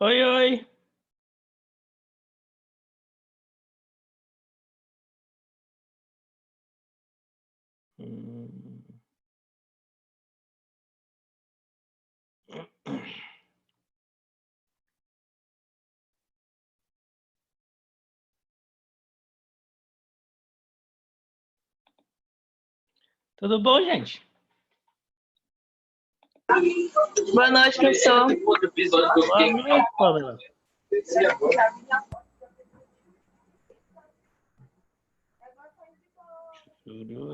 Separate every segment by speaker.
Speaker 1: Oi, oi. Hum. Tudo bom, gente?
Speaker 2: Boa noite, professor.
Speaker 1: Boa noite, Pamela.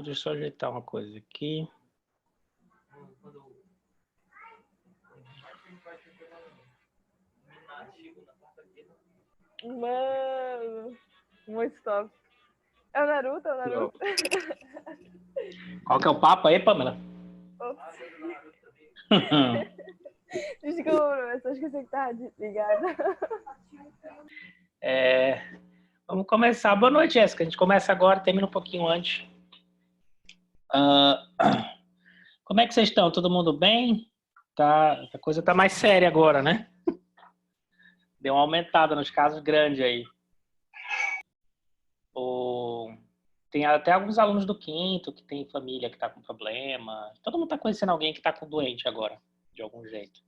Speaker 1: Deixa eu ajeitar uma coisa aqui.
Speaker 2: Mano, muito top. É o Naruto,
Speaker 1: Qual que é o papo aí, Pamela?
Speaker 2: Ops. Desculpa, professor, esqueci que tava desligada.
Speaker 1: Vamos começar. Boa noite, Jéssica. A gente começa agora, termina um pouquinho antes. Como é que vocês estão? Todo mundo bem? A coisa tá mais séria agora, né? Deu uma aumentada nos casos grandes aí. Tem até alguns alunos do quinto que tem família que está com problema. Todo mundo está conhecendo alguém que está com doente agora, de algum jeito.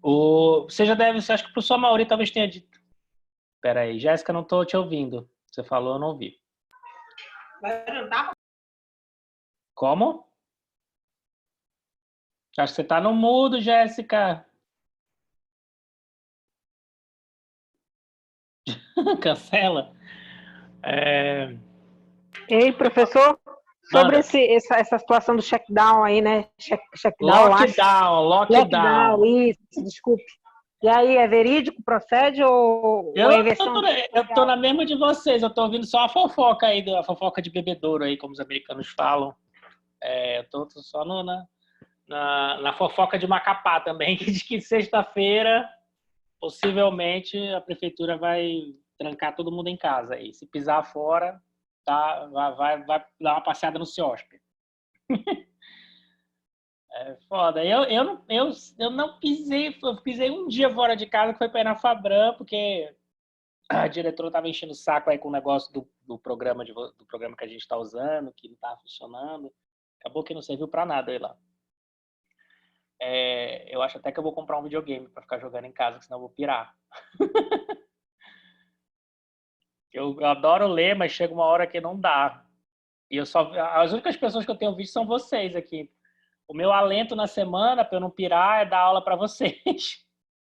Speaker 1: Você já deve, acho que o professor Mauri talvez tenha dito. Espera aí, Jéssica, não estou te ouvindo. Você falou, eu não ouvi. Como? Acho que você está no mudo, Jéssica. Cancela.
Speaker 3: Ei, professor, sobre essa situação do checkdown aí, né? Checkdown,
Speaker 1: Lockdown.
Speaker 3: Isso, desculpe. E aí, é verídico, procede ou é invenção?
Speaker 1: Eu tô na mesma de vocês, eu tô ouvindo só a fofoca aí, a fofoca de bebedouro aí, como os americanos falam. Eu tô só na fofoca de Macapá também, que diz que sexta-feira, possivelmente, a prefeitura vai trancar todo mundo em casa aí. Se pisar fora, tá, vai dar uma passeada no CIOSP. É foda. Eu não pisei, eu pisei um dia fora de casa, que foi para ir na Fabram, porque a diretora estava enchendo o saco aí com o negócio do programa que a gente está usando, que não estava funcionando. Acabou que não serviu para nada aí lá. Eu acho até que eu vou comprar um videogame para ficar jogando em casa, senão eu vou pirar. Eu adoro ler, mas chega uma hora que não dá. E as únicas pessoas que eu tenho visto são vocês aqui. O meu alento na semana para eu não pirar é dar aula para vocês.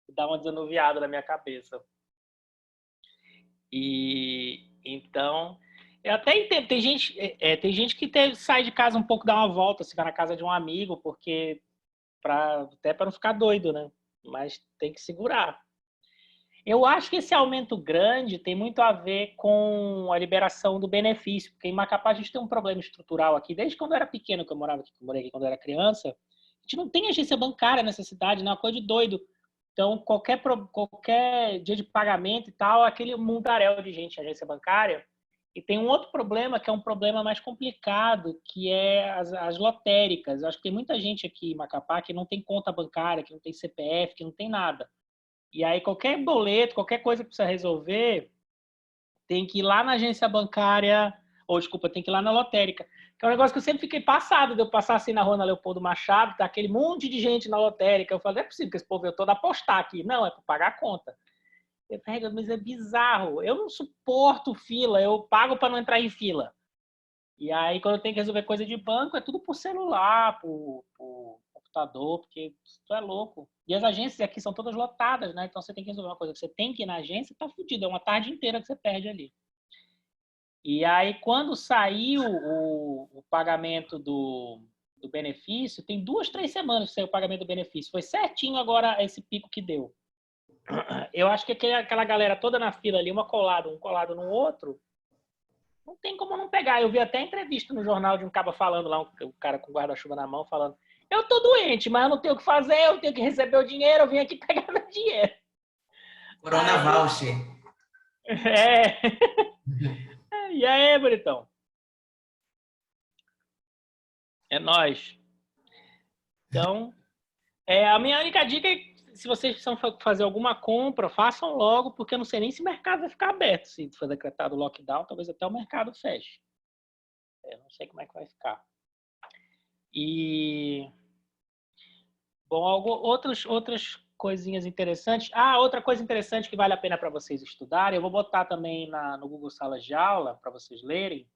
Speaker 1: Dar uma desanuviada na minha cabeça. E então, eu até entendo. Tem gente que sai de casa um pouco, dá uma volta, ficar na casa de um amigo, porque até para não ficar doido, né? Mas tem que segurar. Eu acho que esse aumento grande tem muito a ver com a liberação do benefício, porque em Macapá a gente tem um problema estrutural aqui, desde quando eu era pequeno, que eu morei aqui quando eu era criança, a gente não tem agência bancária nessa cidade, né? Uma coisa de doido. Então, qualquer dia de pagamento e tal, aquele mundaréu de gente em agência bancária. E tem um outro problema, que é um problema mais complicado, que é as lotéricas. Eu acho que tem muita gente aqui em Macapá que não tem conta bancária, que não tem CPF, que não tem nada. E aí qualquer boleto, qualquer coisa que precisa resolver, tem que ir lá na agência bancária, ou desculpa, tem que ir lá na lotérica. Que é um negócio que eu sempre fiquei passado, de eu passar assim na rua na Leopoldo Machado, tá aquele monte de gente na lotérica. Eu falei, não é possível que esse povo eu todo apostar aqui. Não, é para pagar a conta. Eu falei, mas é bizarro. Eu não suporto fila, eu pago para não entrar em fila. E aí, quando eu tenho que resolver coisa de banco, é tudo por celular, por computador, porque isso é louco. E as agências aqui são todas lotadas, né? Então você tem que resolver uma coisa que você tem que ir na agência, tá fudido. É uma tarde inteira que você perde ali. E aí, quando saiu o pagamento do benefício, tem 2, 3 semanas que saiu o pagamento do benefício. Foi certinho agora esse pico que deu. Eu acho que aquela galera toda na fila ali, um colado no outro, não tem como não pegar. Eu vi até entrevista no jornal de um cara falando lá, um cara com guarda-chuva na mão, falando: eu tô doente, mas eu não tenho o que fazer, eu tenho que receber o dinheiro, eu vim aqui pegar meu dinheiro.
Speaker 4: Corona Voucher.
Speaker 1: E aí, bonitão? É nóis. Então, a minha única dica é se vocês precisam fazer alguma compra, façam logo, porque eu não sei nem se o mercado vai ficar aberto. Se for decretado o lockdown, talvez até o mercado feche. Eu não sei como é que vai ficar. E... Bom, outras coisinhas interessantes. Outra coisa interessante que vale a pena para vocês estudarem, eu vou botar também no Google Salas de Aula, para vocês lerem.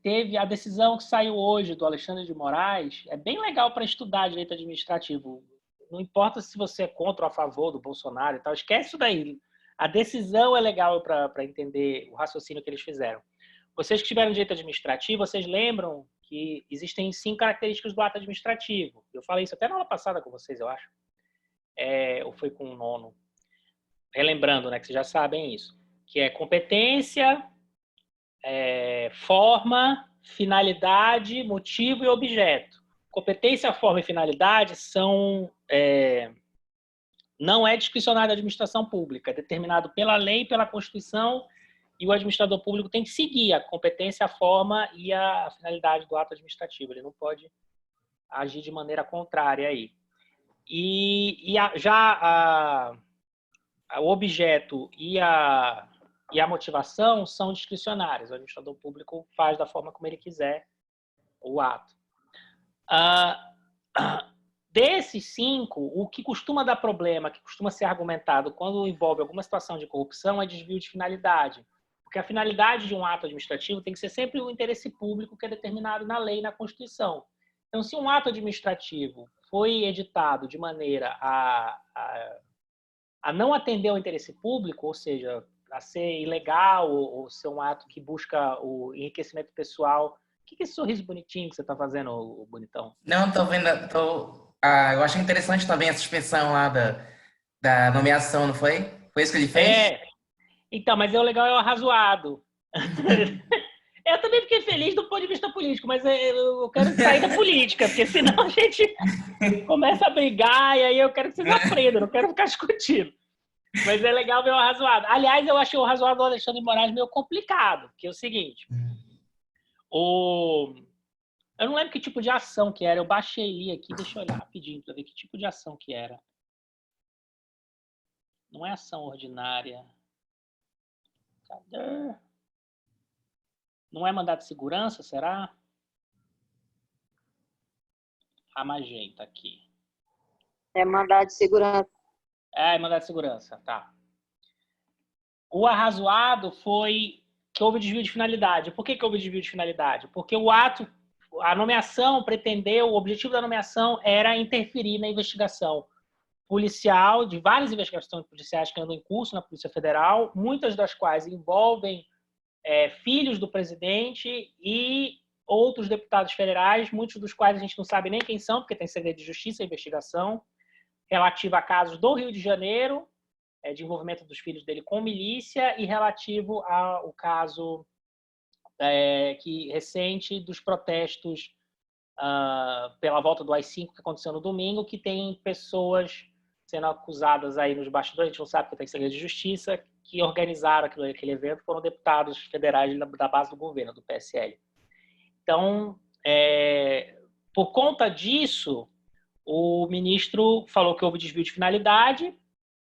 Speaker 1: Teve a decisão que saiu hoje do Alexandre de Moraes, é bem legal para estudar direito administrativo. Não importa se você é contra ou a favor do Bolsonaro e tal, esquece isso daí. A decisão é legal para entender o raciocínio que eles fizeram. Vocês que tiveram direito administrativo, vocês lembram que existem 5 características do ato administrativo. Eu falei isso até na aula passada com vocês, eu acho. Ou foi com o nono. Relembrando, né, que vocês já sabem isso. Que é competência, forma, finalidade, motivo e objeto. Competência, forma e finalidade não é discricionário da administração pública, é determinado pela lei, pela Constituição, e o administrador público tem que seguir a competência, a forma e a finalidade do ato administrativo. Ele não pode agir de maneira contrária aí. O objeto e a motivação são discricionárias. O administrador público faz da forma como ele quiser o ato. Desses 5, o que costuma dar problema, que costuma ser argumentado quando envolve alguma situação de corrupção é desvio de finalidade. Porque a finalidade de um ato administrativo tem que ser sempre o interesse público que é determinado na lei e na Constituição. Então, se um ato administrativo foi editado de maneira a não atender ao interesse público, ou seja, a ser ilegal ou ser um ato que busca o enriquecimento pessoal. O que é esse sorriso bonitinho que você está fazendo, bonitão?
Speaker 4: Não, tô vendo. Eu achei interessante também a suspensão lá da nomeação, não foi? Foi isso que ele fez?
Speaker 1: Então, mas o legal é o arrazoado. Eu também fiquei feliz do ponto de vista político, mas eu quero sair da política, porque senão a gente começa a brigar e aí eu quero que vocês aprendam, não quero ficar discutindo. Mas é legal ver o arrazoado. Aliás, eu achei o arrazoado do Alexandre de Moraes meio complicado, porque é o seguinte, eu não lembro que tipo de ação que era, eu baixei ele aqui, deixa eu olhar rapidinho para ver que tipo de ação que era. Não é ação ordinária. Cadê? Não é mandado de segurança, será? A magenta aqui.
Speaker 3: É mandado de segurança.
Speaker 1: É mandado de segurança, tá. O arrazoado foi que houve desvio de finalidade. Por que houve desvio de finalidade? Porque a nomeação pretendeu, o objetivo da nomeação era interferir na investigação policial, de várias investigações policiais que andam em curso na Polícia Federal, muitas das quais envolvem filhos do presidente e outros deputados federais, muitos dos quais a gente não sabe nem quem são, porque tem segredo de justiça e investigação, relativa a casos do Rio de Janeiro, de envolvimento dos filhos dele com milícia, e relativo ao caso recente dos protestos pela volta do AI-5 que aconteceu no domingo, que tem pessoas sendo acusadas aí nos bastidores, a gente não sabe porque tem segredo de justiça, que organizaram aquele evento, foram deputados federais da base do governo, do PSL. Então, por conta disso, o ministro falou que houve desvio de finalidade,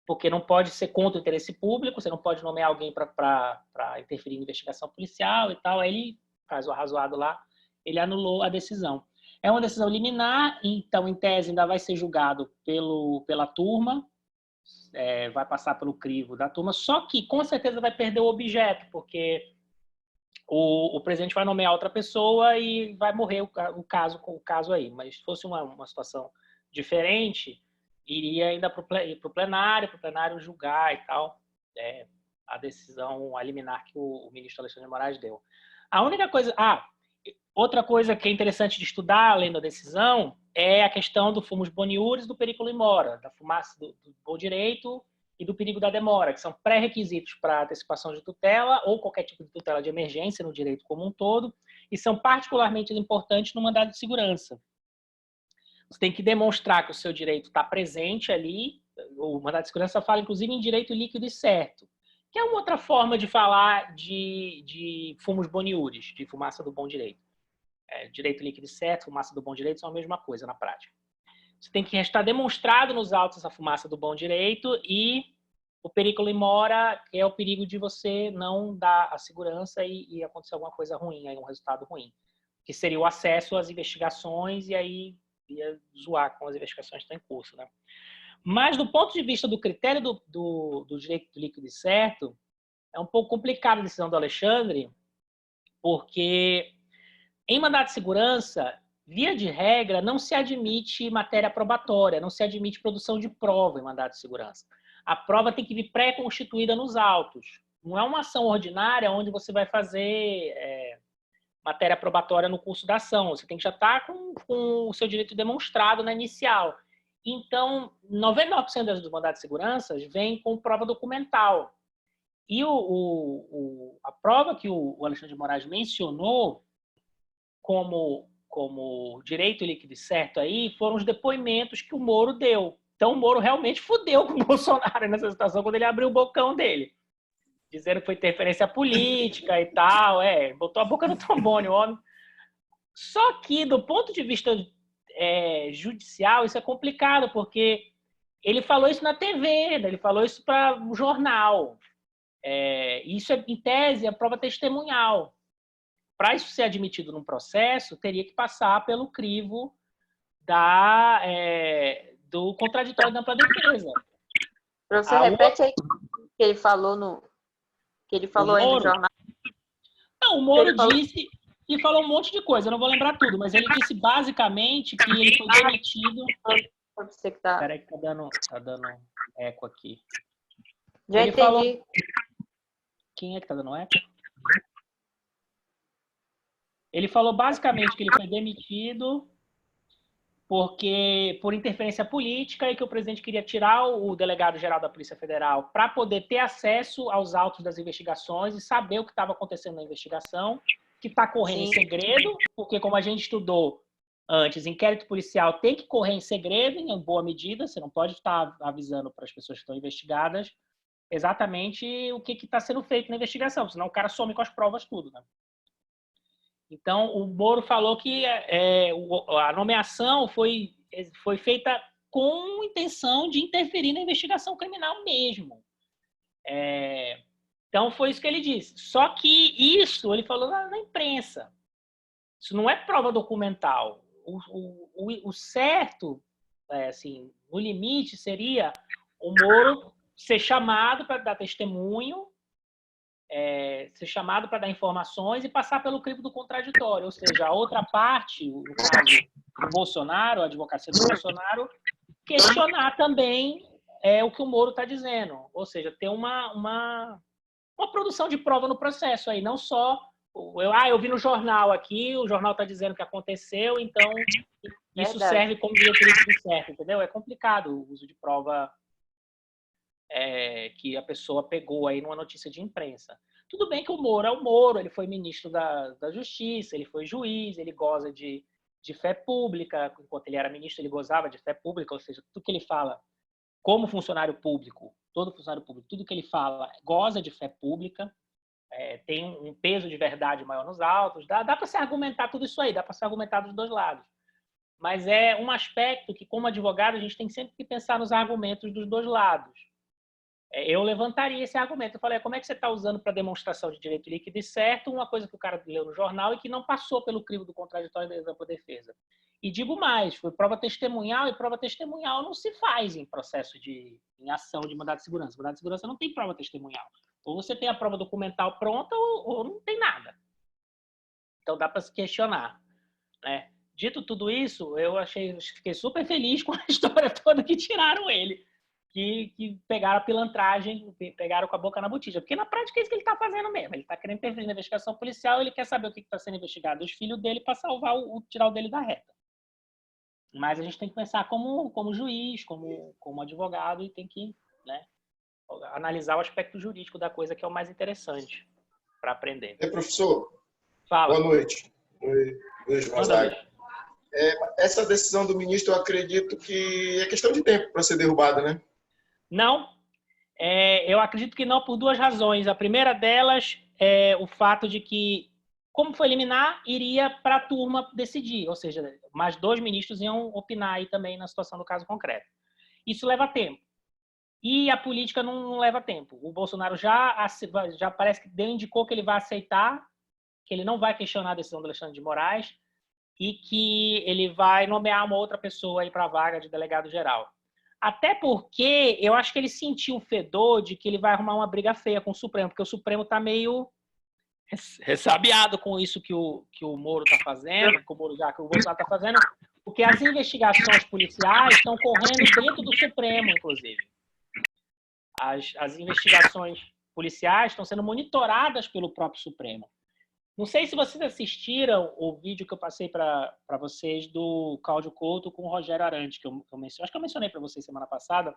Speaker 1: porque não pode ser contra o interesse público, você não pode nomear alguém para interferir em investigação policial e tal. Aí ele faz o arrazoado lá, ele anulou a decisão. É uma decisão liminar, então, em tese, ainda vai ser julgado pela turma, vai passar pelo crivo da turma, só que, com certeza, vai perder o objeto, porque o presidente vai nomear outra pessoa e vai morrer o caso aí. Mas se fosse uma situação diferente, iria ainda para o plenário julgar e tal, a decisão a liminar que o ministro Alexandre de Moraes deu. A única coisa... outra coisa que é interessante de estudar, além da decisão, é a questão do fumus boniuris, do periculum in mora, da fumaça do bom direito e do perigo da demora, que são pré-requisitos para antecipação de tutela ou qualquer tipo de tutela de emergência no direito como um todo, e são particularmente importantes no mandado de segurança. Você tem que demonstrar que o seu direito está presente ali. O mandado de segurança fala, inclusive, em direito líquido e certo, que é uma outra forma de falar de fumus boniuris, de fumaça do bom direito. Direito líquido e certo, fumaça do bom direito são a mesma coisa na prática. você tem que estar demonstrado nos autos essa fumaça do bom direito e o perigo mora, que é o perigo de você não dar a segurança e acontecer alguma coisa ruim, aí um resultado ruim, que seria o acesso às investigações e aí ia zoar com as investigações que estão em curso, né? Mas do ponto de vista do critério do direito do líquido e certo, é um pouco complicado a decisão do Alexandre, porque em mandado de segurança, via de regra, não se admite matéria probatória, não se admite produção de prova em mandado de segurança. A prova tem que vir pré-constituída nos autos. Não é uma ação ordinária onde você vai fazer matéria probatória no curso da ação. Você tem que já estar com o seu direito demonstrado na inicial. Então, 99% dos mandados de segurança vem com prova documental. E a prova que o Alexandre de Moraes mencionou como direito líquido e certo aí foram os depoimentos que o Moro deu. Então, o Moro realmente fudeu com o Bolsonaro nessa situação quando ele abriu o bocão dele. Dizendo que foi interferência política e tal. Botou a boca no trombone, o homem. Só que, do ponto de vista judicial, isso é complicado, porque ele falou isso na TV, ele falou isso para o jornal. Isso, em tese, é prova testemunhal. Para isso ser admitido num processo, teria que passar pelo crivo do contraditório da ampla defesa.
Speaker 5: Professor, repete aí o que ele falou aí no jornal.
Speaker 1: Não, o Moro disse e falou um monte de coisa, eu não vou lembrar tudo, mas ele disse basicamente que ele foi demitido. Espera aí que tá dando eco aqui.
Speaker 5: Já
Speaker 1: ele
Speaker 5: entendi.
Speaker 1: Falou... Quem é que tá dando eco? Ele falou basicamente que ele foi demitido por interferência política e que o presidente queria tirar o delegado-geral da Polícia Federal para poder ter acesso aos autos das investigações e saber o que estava acontecendo na investigação, que está correndo em segredo, porque, como a gente estudou antes, inquérito policial tem que correr em segredo, em boa medida, você não pode estar avisando para as pessoas que estão investigadas exatamente o que está sendo feito na investigação, senão o cara some com as provas tudo, né? Então, o Moro falou que a nomeação foi feita com intenção de interferir na investigação criminal mesmo. Então, foi isso que ele disse. Só que isso ele falou na imprensa. Isso não é prova documental. O certo, assim, no limite, seria o Moro ser chamado para dar testemunho, ser chamado para dar informações e passar pelo crivo do contraditório, ou seja, a outra parte, no caso do Bolsonaro, a advocacia do Bolsonaro, questionar também o que o Moro está dizendo, ou seja, ter uma produção de prova no processo aí, não só eu vi no jornal aqui, o jornal está dizendo que aconteceu, então isso serve como direito líquido certo, entendeu? É complicado o uso de prova que a pessoa pegou aí numa notícia de imprensa. Tudo bem que o Moro é o Moro, ele foi ministro da Justiça, ele foi juiz, ele goza de fé pública, enquanto ele era ministro ele gozava de fé pública, ou seja, tudo que ele fala como funcionário público, todo funcionário público, tudo que ele fala goza de fé pública, tem um peso de verdade maior nos autos, dá para se argumentar tudo isso aí, dá para se argumentar dos dois lados. Mas é um aspecto que, como advogado, a gente tem sempre que pensar nos argumentos dos dois lados. Eu levantaria esse argumento. Eu falei, como é que você está usando para demonstração de direito líquido e certo uma coisa que o cara leu no jornal e que não passou pelo crivo do contraditório da ampla defesa? E digo mais, foi prova testemunhal, e prova testemunhal não se faz em processo em ação de mandado de segurança. Mandado de segurança não tem prova testemunhal. Ou você tem a prova documental pronta ou não tem nada. Então dá para se questionar, né? Dito tudo isso, fiquei super feliz com a história toda que tiraram ele. Que pegaram a pilantragem, pegaram com a boca na botija. Porque na prática é isso que ele está fazendo mesmo. Ele está querendo interferir na investigação policial, ele quer saber o que está sendo investigado dos filhos dele para salvar tirar o dele da reta. Mas a gente tem que pensar como juiz, como advogado, e tem que, né, analisar o aspecto jurídico da coisa, que é o mais interessante para aprender.
Speaker 6: Professor,
Speaker 1: fala.
Speaker 6: Boa noite. Luiz Gonzaga. Essa decisão do ministro, eu acredito que é questão de tempo para ser derrubada, né?
Speaker 1: Não. Eu acredito que não, por duas razões. A primeira delas é o fato de que Como foi liminar, iria para a turma decidir, ou seja, mais 2 ministros iam opinar aí também na situação do caso concreto. Isso leva tempo. E a política não leva tempo. O Bolsonaro já parece que indicou que ele vai aceitar, que ele não vai questionar a decisão do Alexandre de Moraes e que ele vai nomear uma outra pessoa aí para a vaga de delegado-geral. Até porque eu acho que ele sentiu o fedor de que ele vai arrumar uma briga feia com o Supremo, porque o Supremo está meio ressabiado com isso que o Moro está fazendo, que o Bolsonaro está fazendo, porque as investigações policiais estão correndo dentro do Supremo, inclusive. As investigações policiais estão sendo monitoradas pelo próprio Supremo. Não sei se vocês assistiram o vídeo que eu passei para vocês do Cláudio Couto com o Rogério Arantes, que eu mencionei, acho que eu mencionei para vocês semana passada.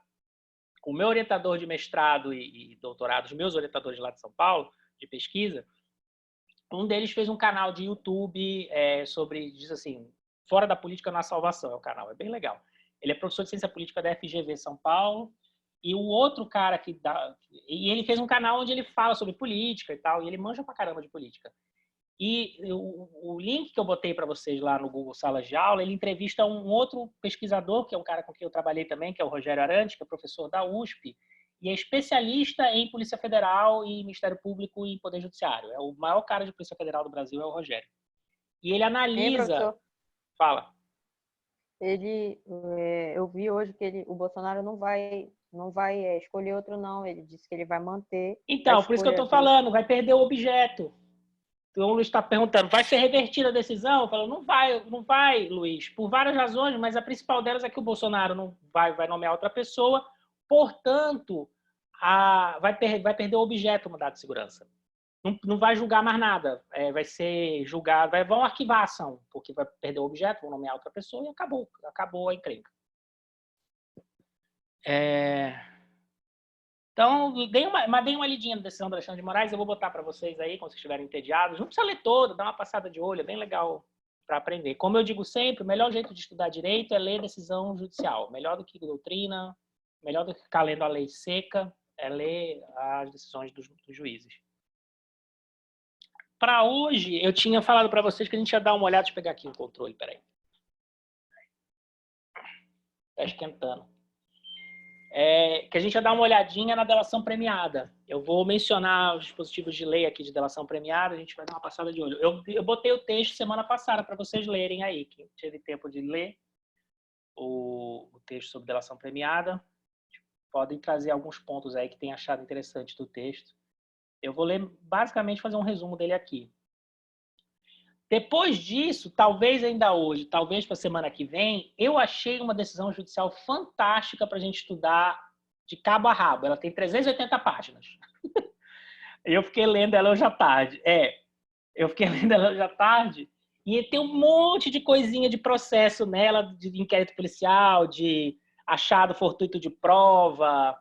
Speaker 1: O meu orientador de mestrado e doutorado, os meus orientadores lá de São Paulo, de pesquisa, um deles fez um canal de YouTube sobre, diz assim, Fora da Política na Salvação, é o canal, é bem legal. Ele é professor de Ciência Política da FGV São Paulo, e o outro cara e ele fez um canal onde ele fala sobre política e tal, e ele manja pra caramba de política. E o link que eu botei para vocês lá no Google Salas de Aula, ele entrevista um outro pesquisador, que é um cara com quem eu trabalhei também, que é o Rogério Arantes, que é professor da USP, e é especialista em Polícia Federal e Ministério Público e Poder Judiciário. É o maior cara de Polícia Federal do Brasil, é o Rogério. E ele analisa... Fala.
Speaker 5: Eu vi hoje que o Bolsonaro não vai escolher outro, não. Ele disse que ele vai manter...
Speaker 1: Então, por isso que eu estou falando, vai perder o objeto. Então, o Luiz está perguntando, vai ser revertida a decisão? Eu falo, não vai, Luiz, por várias razões, mas a principal delas é que o Bolsonaro não vai nomear outra pessoa, portanto, vai perder o objeto do mandado de segurança. Não vai julgar mais nada, vai ser julgado, vão arquivar a ação, porque vai perder o objeto, vão nomear outra pessoa e acabou a encrenca. Então, dei uma lidinha na decisão do Alexandre de Moraes, eu vou botar para vocês aí, quando vocês estiverem entediados. Não precisa ler todo, dá uma passada de olho, é bem legal para aprender. Como eu digo sempre, o melhor jeito de estudar direito é ler decisão judicial. Melhor do que doutrina, melhor do que ficar lendo a lei seca, é ler as decisões dos juízes. Para hoje, eu tinha falado para vocês que a gente ia dar uma olhada, deixa eu pegar aqui o controle, peraí. Está esquentando. Que a gente ia dar uma olhadinha na delação premiada. Eu vou mencionar os dispositivos de lei aqui de delação premiada, a gente vai dar uma passada de olho. Eu botei o texto semana passada para vocês lerem aí, quem teve tempo de ler o texto sobre delação premiada. Podem trazer alguns pontos aí que tem achado interessante do texto. Eu vou ler, basicamente, fazer um resumo dele aqui. Depois disso, talvez ainda hoje, talvez para a semana que vem, eu achei uma decisão judicial fantástica para a gente estudar de cabo a rabo. Ela tem 380 páginas. Eu fiquei lendo ela hoje à tarde. Eu fiquei lendo ela hoje à tarde e tem um monte de coisinha de processo nela, de inquérito policial, de achado fortuito de prova,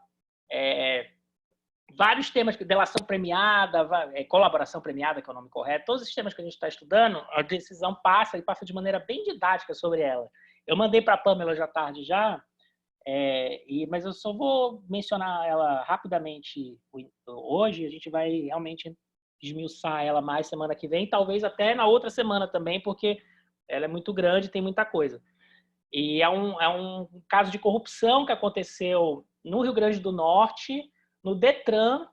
Speaker 1: vários temas, delação premiada, colaboração premiada, que é o nome correto, todos os temas que a gente está estudando, a decisão passa e passa de maneira bem didática sobre ela. Eu mandei para a Pamela hoje à tarde já, mas eu só vou mencionar ela rapidamente hoje, a gente vai realmente esmiuçar ela mais semana que vem, talvez até na outra semana também, porque ela é muito grande, tem muita coisa. E é um caso de corrupção que aconteceu no Rio Grande do Norte, no Detran,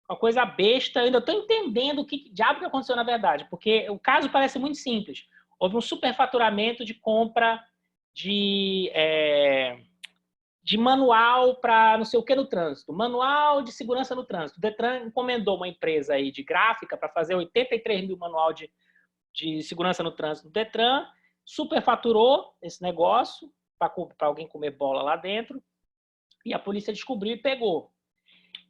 Speaker 1: uma coisa besta. Eu ainda estou entendendo o que diabo que aconteceu na verdade, porque o caso parece muito simples. Houve um superfaturamento de compra de manual para não sei o que no trânsito, manual de segurança no trânsito. O Detran encomendou uma empresa aí de gráfica para fazer 83 mil manual de segurança no trânsito do Detran, superfaturou esse negócio para alguém comer bola lá dentro, e a polícia descobriu e pegou.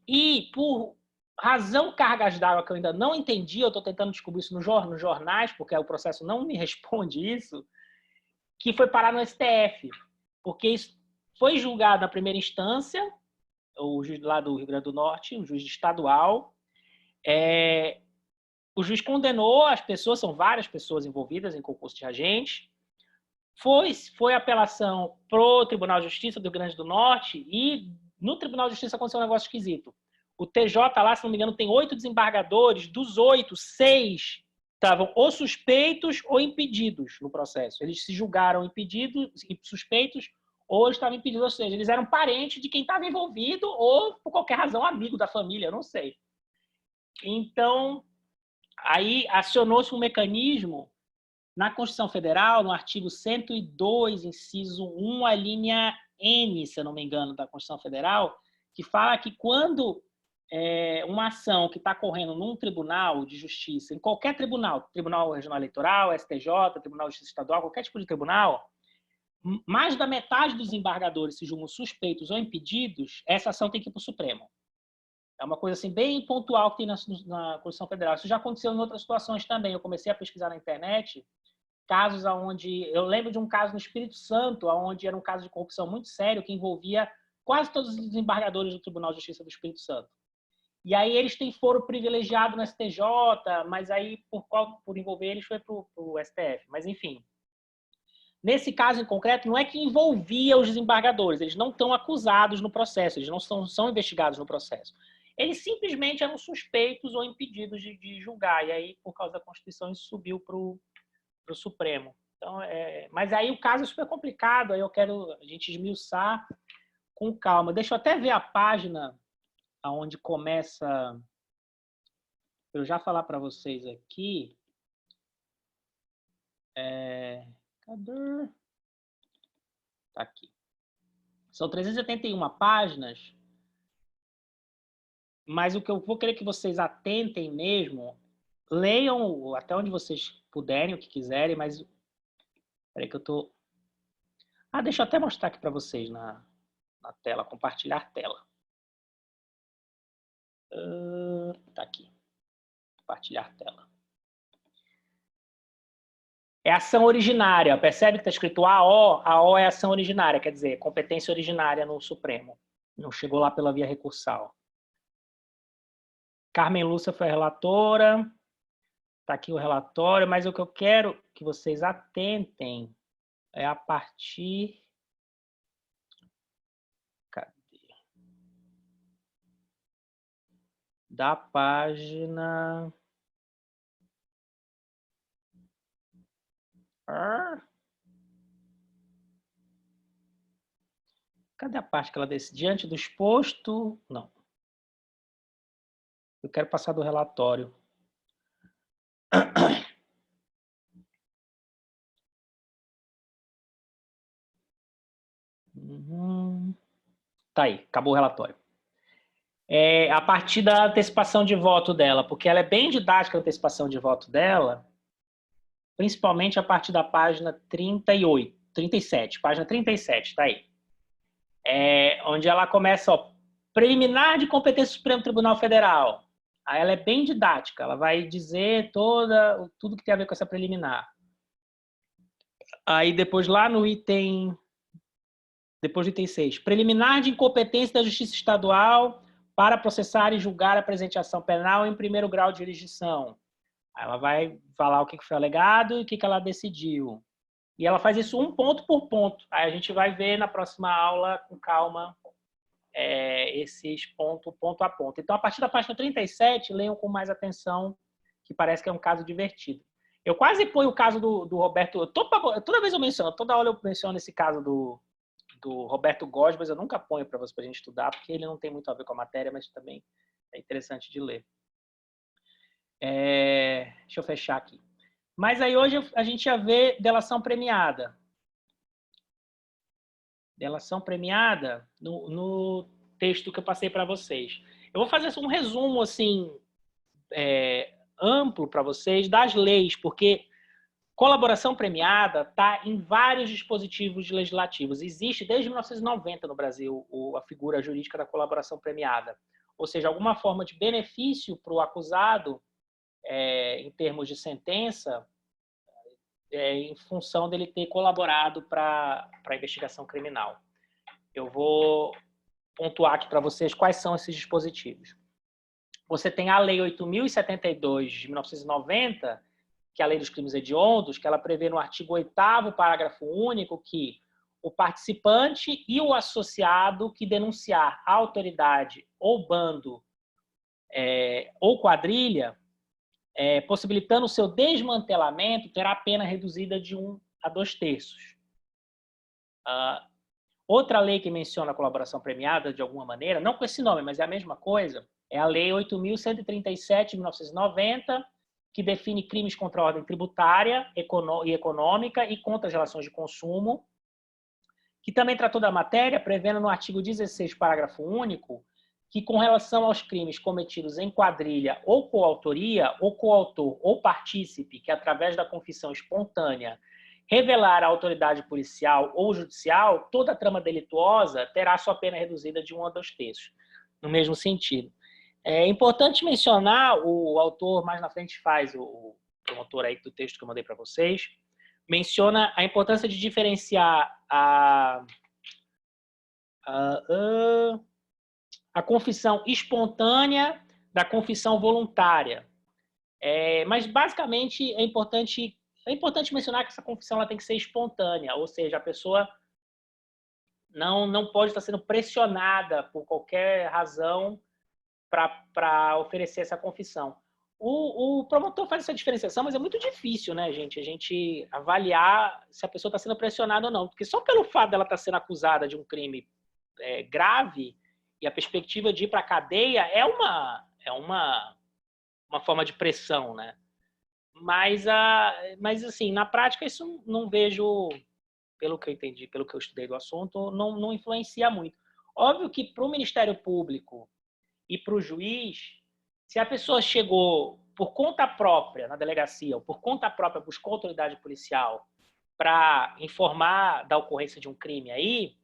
Speaker 1: E por razão cargas d'água que eu ainda não entendi, eu estou tentando descobrir isso nos jornais, porque o processo não me responde isso, que foi parar no STF, porque isso foi julgado na primeira instância, o juiz lá do Rio Grande do Norte, o juiz estadual, o juiz condenou as pessoas, são várias pessoas envolvidas em concurso de agentes, foi apelação pro Tribunal de Justiça do Rio Grande do Norte e no Tribunal de Justiça aconteceu um negócio esquisito. O TJ lá, se não me engano, tem 8 desembargadores, dos 8, 6 estavam ou suspeitos ou impedidos no processo. Eles se julgaram impedidos e suspeitos ou estavam impedidos, ou seja, eles eram parentes de quem estava envolvido ou, por qualquer razão, amigo da família, eu não sei. Então, aí acionou-se um mecanismo na Constituição Federal, no artigo 102, inciso 1, a linha N, se eu não me engano, da Constituição Federal, que fala que quando uma ação que está correndo num tribunal de justiça, em qualquer tribunal, Tribunal Regional Eleitoral, STJ, Tribunal de Justiça Estadual, qualquer tipo de tribunal, mais da metade dos embargadores se julgam suspeitos ou impedidos, essa ação tem que ir para o Supremo. É uma coisa assim, bem pontual que tem na Constituição Federal. Isso já aconteceu em outras situações também. Eu comecei a pesquisar na internet casos onde... Eu lembro de um caso no Espírito Santo, onde era um caso de corrupção muito sério, que envolvia quase todos os desembargadores do Tribunal de Justiça do Espírito Santo. E aí eles têm foro privilegiado no STJ, mas aí, por envolver eles, foi para o STF. Mas, enfim. Nesse caso em concreto, não é que envolvia os desembargadores. Eles não estão acusados no processo, eles não são investigados no processo. Eles simplesmente eram suspeitos ou impedidos de julgar. E aí, por causa da Constituição, isso subiu para o Supremo. Então, mas aí o caso é super complicado, aí eu quero a gente esmiuçar com calma. Deixa eu até ver a página onde começa... Eu já falar para vocês aqui. Cadê? Tá aqui. São 381 páginas, mas o que eu vou querer que vocês atentem mesmo, leiam até onde vocês puderem, o que quiserem, mas... Peraí que eu tô... deixa eu até mostrar aqui para vocês na tela, compartilhar tela. Tá aqui. Compartilhar tela. É ação originária. Percebe que está escrito AO? AO é ação originária, quer dizer, competência originária no Supremo. Não chegou lá pela via recursal. Carmen Lúcia foi a relatora. Está aqui o relatório, mas o que eu quero que vocês atentem é a partir... Cadê? Da página... Cadê a parte que ela disse? Diante do exposto... Não. Eu quero passar do relatório. Tá aí, acabou o relatório. A partir da antecipação de voto dela, porque ela é bem didática a antecipação de voto dela, principalmente a partir da página 37, página 37, tá aí. Onde ela começa, ó, preliminar de competência do Supremo Tribunal Federal. Aí ela é bem didática, ela vai dizer tudo que tem a ver com essa preliminar. Aí depois lá no item... Depois do item 6. Preliminar de incompetência da Justiça Estadual para processar e julgar a presente ação penal em primeiro grau de jurisdição. Aí ela vai falar o que foi alegado e o que ela decidiu. E ela faz isso ponto por ponto. Aí a gente vai ver na próxima aula, com calma, esses ponto a ponto. Então, a partir da página 37, leiam com mais atenção, que parece que é um caso divertido. Eu quase ponho o caso do Roberto... Toda vez eu menciono, toda aula eu menciono esse caso do Roberto Góes, mas eu nunca ponho para a gente estudar, porque ele não tem muito a ver com a matéria, mas também é interessante de ler. Deixa eu fechar aqui. Mas aí hoje a gente ia ver delação premiada. Delação premiada no texto que eu passei para vocês. Eu vou fazer um resumo assim, amplo para vocês das leis, porque colaboração premiada está em vários dispositivos legislativos. Existe desde 1990 no Brasil a figura jurídica da colaboração premiada. Ou seja, alguma forma de benefício para o acusado, em termos de sentença, em função dele ter colaborado para a investigação criminal. Eu vou pontuar aqui para vocês quais são esses dispositivos. Você tem a Lei 8.072 de 1990, que é a Lei dos Crimes Hediondos, que ela prevê no artigo 8º, parágrafo único, que o participante e o associado que denunciar a autoridade ou bando ou quadrilha possibilitando o seu desmantelamento, terá a pena reduzida de 1 a 2/3. Outra lei que menciona a colaboração premiada de alguma maneira, não com esse nome, mas é a mesma coisa, é a Lei 8.137 de 1990, que define crimes contra a ordem tributária e econômica e contra as relações de consumo, que também tratou da matéria, prevendo no artigo 16, parágrafo único, que com relação aos crimes cometidos em quadrilha ou coautoria, ou coautor ou partícipe, que através da confissão espontânea revelar à autoridade policial ou judicial, toda trama delituosa terá sua pena reduzida de 1 a 2/3, no mesmo sentido. É importante mencionar, o autor mais na frente faz, o promotor aí do texto que eu mandei para vocês, menciona a importância de diferenciar a confissão espontânea da confissão voluntária. Mas, basicamente, é importante mencionar que essa confissão ela tem que ser espontânea, ou seja, a pessoa não pode estar sendo pressionada por qualquer razão para oferecer essa confissão. O promotor faz essa diferenciação, mas é muito difícil, né, gente? A gente avaliar se a pessoa está sendo pressionada ou não. Porque só pelo fato dela estar sendo acusada de um crime grave e a perspectiva de ir para a cadeia é uma forma de pressão, né? Mas, assim, na prática, isso não vejo, pelo que eu entendi, pelo que eu estudei do assunto, não influencia muito. Óbvio que para o Ministério Público e para o juiz, se a pessoa chegou por conta própria na delegacia, ou por conta própria buscou autoridade policial para informar da ocorrência de um crime aí,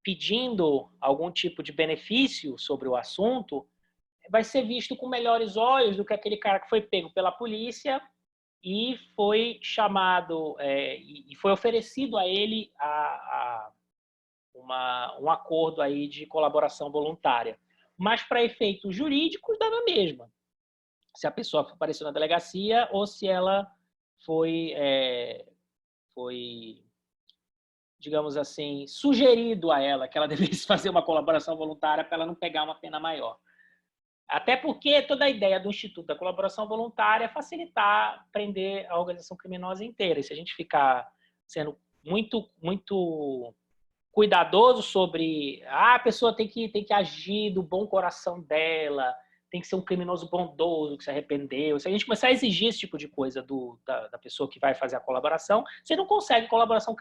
Speaker 1: pedindo algum tipo de benefício sobre o assunto, vai ser visto com melhores olhos do que aquele cara que foi pego pela polícia e foi chamado, e foi oferecido a ele um acordo aí de colaboração voluntária. Mas, para efeitos jurídicos, dá na mesma. Se a pessoa apareceu na delegacia ou se ela foi, digamos assim, sugerido a ela que ela devesse fazer uma colaboração voluntária para ela não pegar uma pena maior. Até porque toda a ideia do Instituto da Colaboração Voluntária é facilitar prender a organização criminosa inteira. E se a gente ficar sendo muito, muito cuidadoso sobre a pessoa tem que agir do bom coração dela, tem que ser um criminoso bondoso que se arrependeu. Se a gente começar a exigir esse tipo de coisa da pessoa que vai fazer a colaboração, você não consegue colaboração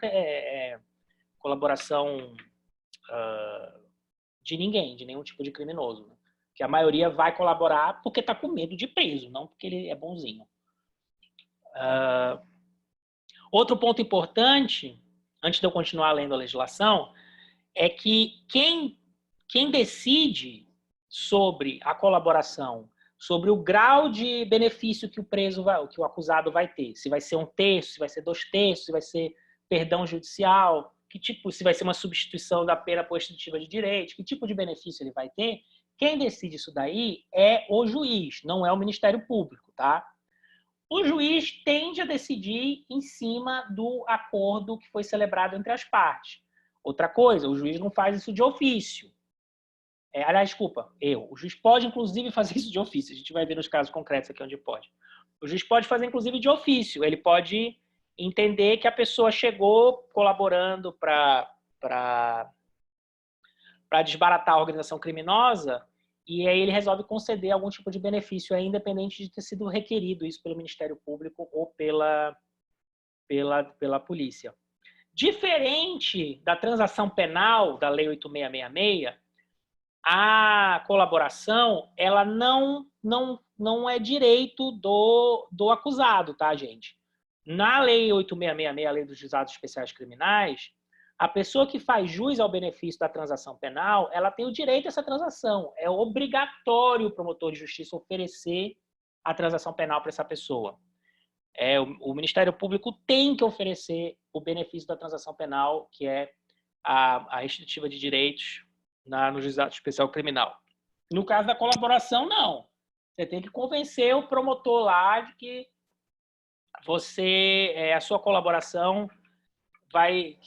Speaker 1: de ninguém, de nenhum tipo de criminoso, né? Que a maioria vai colaborar porque está com medo de preso, não porque ele é bonzinho. Outro ponto importante, antes de eu continuar lendo a legislação, é que quem decide sobre a colaboração, sobre o grau de benefício que que o acusado vai ter, se vai ser 1/3, se vai ser 2/3, se vai ser perdão judicial, se vai ser uma substituição da pena por extintiva de direito, que tipo de benefício ele vai ter, quem decide isso daí é o juiz, não é o Ministério Público, tá? O juiz tende a decidir em cima do acordo que foi celebrado entre as partes. Outra coisa, o juiz não faz isso de ofício. Aliás, desculpa, o juiz pode, inclusive, fazer isso de ofício. A gente vai ver nos casos concretos aqui onde pode. O juiz pode fazer, inclusive, de ofício. Ele pode entender que a pessoa chegou colaborando para desbaratar a organização criminosa e aí ele resolve conceder algum tipo de benefício, aí, independente de ter sido requerido isso pelo Ministério Público ou pela polícia. Diferente da transação penal da Lei 8.666, a colaboração ela não é direito do acusado, tá, gente? Na Lei 8.666, a Lei dos Juizados Especiais Criminais, a pessoa que faz jus ao benefício da transação penal, ela tem o direito a essa transação. É obrigatório o promotor de justiça oferecer a transação penal para essa pessoa. O Ministério Público tem que oferecer o benefício da transação penal, que é a restritiva de direitos no Juizado Especial Criminal. No caso da colaboração, não. Você tem que convencer o promotor lá de que a sua colaboração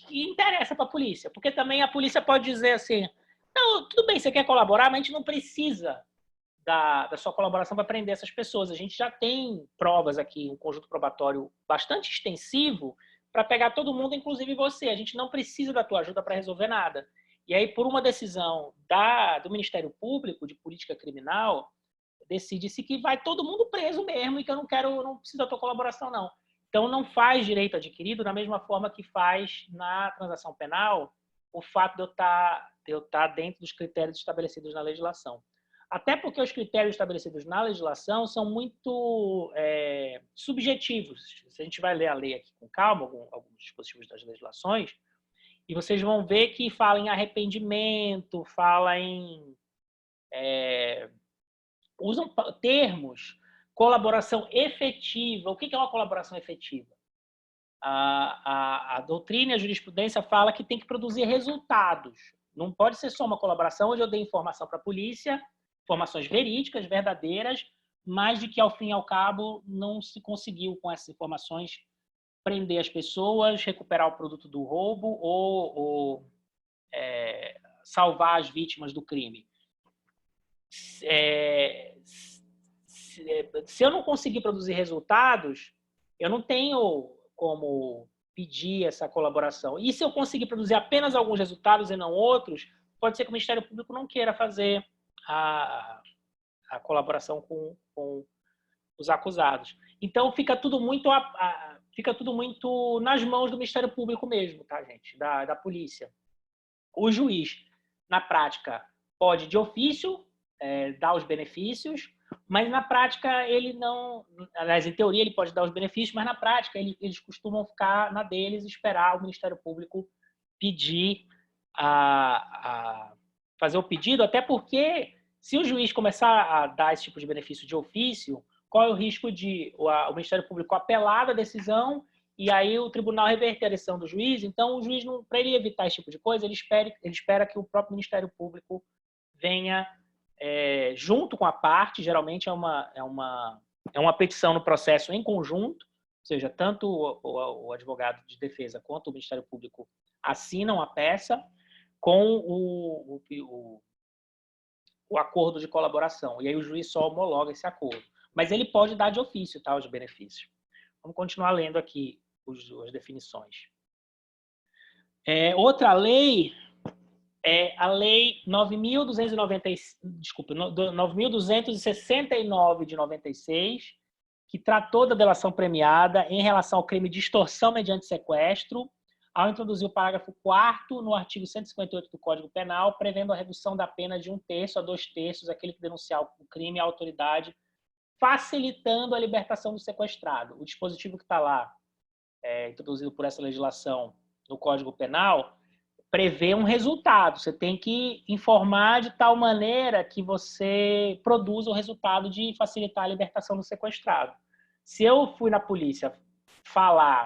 Speaker 1: que interessa para a polícia. Porque também a polícia pode dizer assim, não, tudo bem, você quer colaborar, mas a gente não precisa da sua colaboração para prender essas pessoas. A gente já tem provas aqui, um conjunto probatório bastante extensivo para pegar todo mundo, inclusive você. A gente não precisa da tua ajuda para resolver nada. E aí, por uma decisão do Ministério Público de Política Criminal, decide-se que vai todo mundo preso mesmo e que eu não preciso da tua colaboração, não. Então, não faz direito adquirido da mesma forma que faz na transação penal o fato de eu estar dentro dos critérios estabelecidos na legislação. Até porque os critérios estabelecidos na legislação são muito subjetivos. Se a gente vai ler a lei aqui com calma, alguns dispositivos das legislações, e vocês vão ver que fala em arrependimento, fala em... usam termos, colaboração efetiva. O que é uma colaboração efetiva? A doutrina e a jurisprudência fala que tem que produzir resultados. Não pode ser só uma colaboração onde eu dei informação para a polícia, informações verídicas, verdadeiras, mas de que, ao fim e ao cabo, não se conseguiu, com essas informações, prender as pessoas, recuperar o produto do roubo ou salvar as vítimas do crime. Se eu não conseguir produzir resultados, eu não tenho como pedir essa colaboração. E se eu conseguir produzir apenas alguns resultados e não outros, pode ser que o Ministério Público não queira fazer a colaboração com os acusados. Então, fica tudo muito nas mãos do Ministério Público mesmo, tá, gente? Da polícia. O juiz, na prática, pode, de ofício, dar os benefícios, mas na prática ele não... Aliás, em teoria ele pode dar os benefícios, mas na prática eles costumam ficar na deles e esperar o Ministério Público pedir fazer o pedido, até porque se o juiz começar a dar esse tipo de benefício de ofício, qual é o risco de o Ministério Público apelar da decisão e aí o tribunal reverter a decisão do juiz? Então, o juiz, para ele evitar esse tipo de coisa, ele espera que o próprio Ministério Público venha junto com a parte. Geralmente é uma petição no processo em conjunto, ou seja, tanto o advogado de defesa quanto o Ministério Público assinam a peça com o acordo de colaboração. E aí o juiz só homologa esse acordo. Mas ele pode dar de ofício, tá, os benefícios. Vamos continuar lendo aqui as definições. Outra lei é a Lei 9.269 de 96, que tratou da delação premiada em relação ao crime de extorsão mediante sequestro, ao introduzir o parágrafo 4º no artigo 158 do Código Penal, prevendo a redução da pena de 1/3 a 2/3 aquele que denunciar o crime à autoridade, facilitando a libertação do sequestrado. O dispositivo que está lá, introduzido por essa legislação no Código Penal, prevê um resultado. Você tem que informar de tal maneira que você produza o resultado de facilitar a libertação do sequestrado. Se eu fui na polícia fazer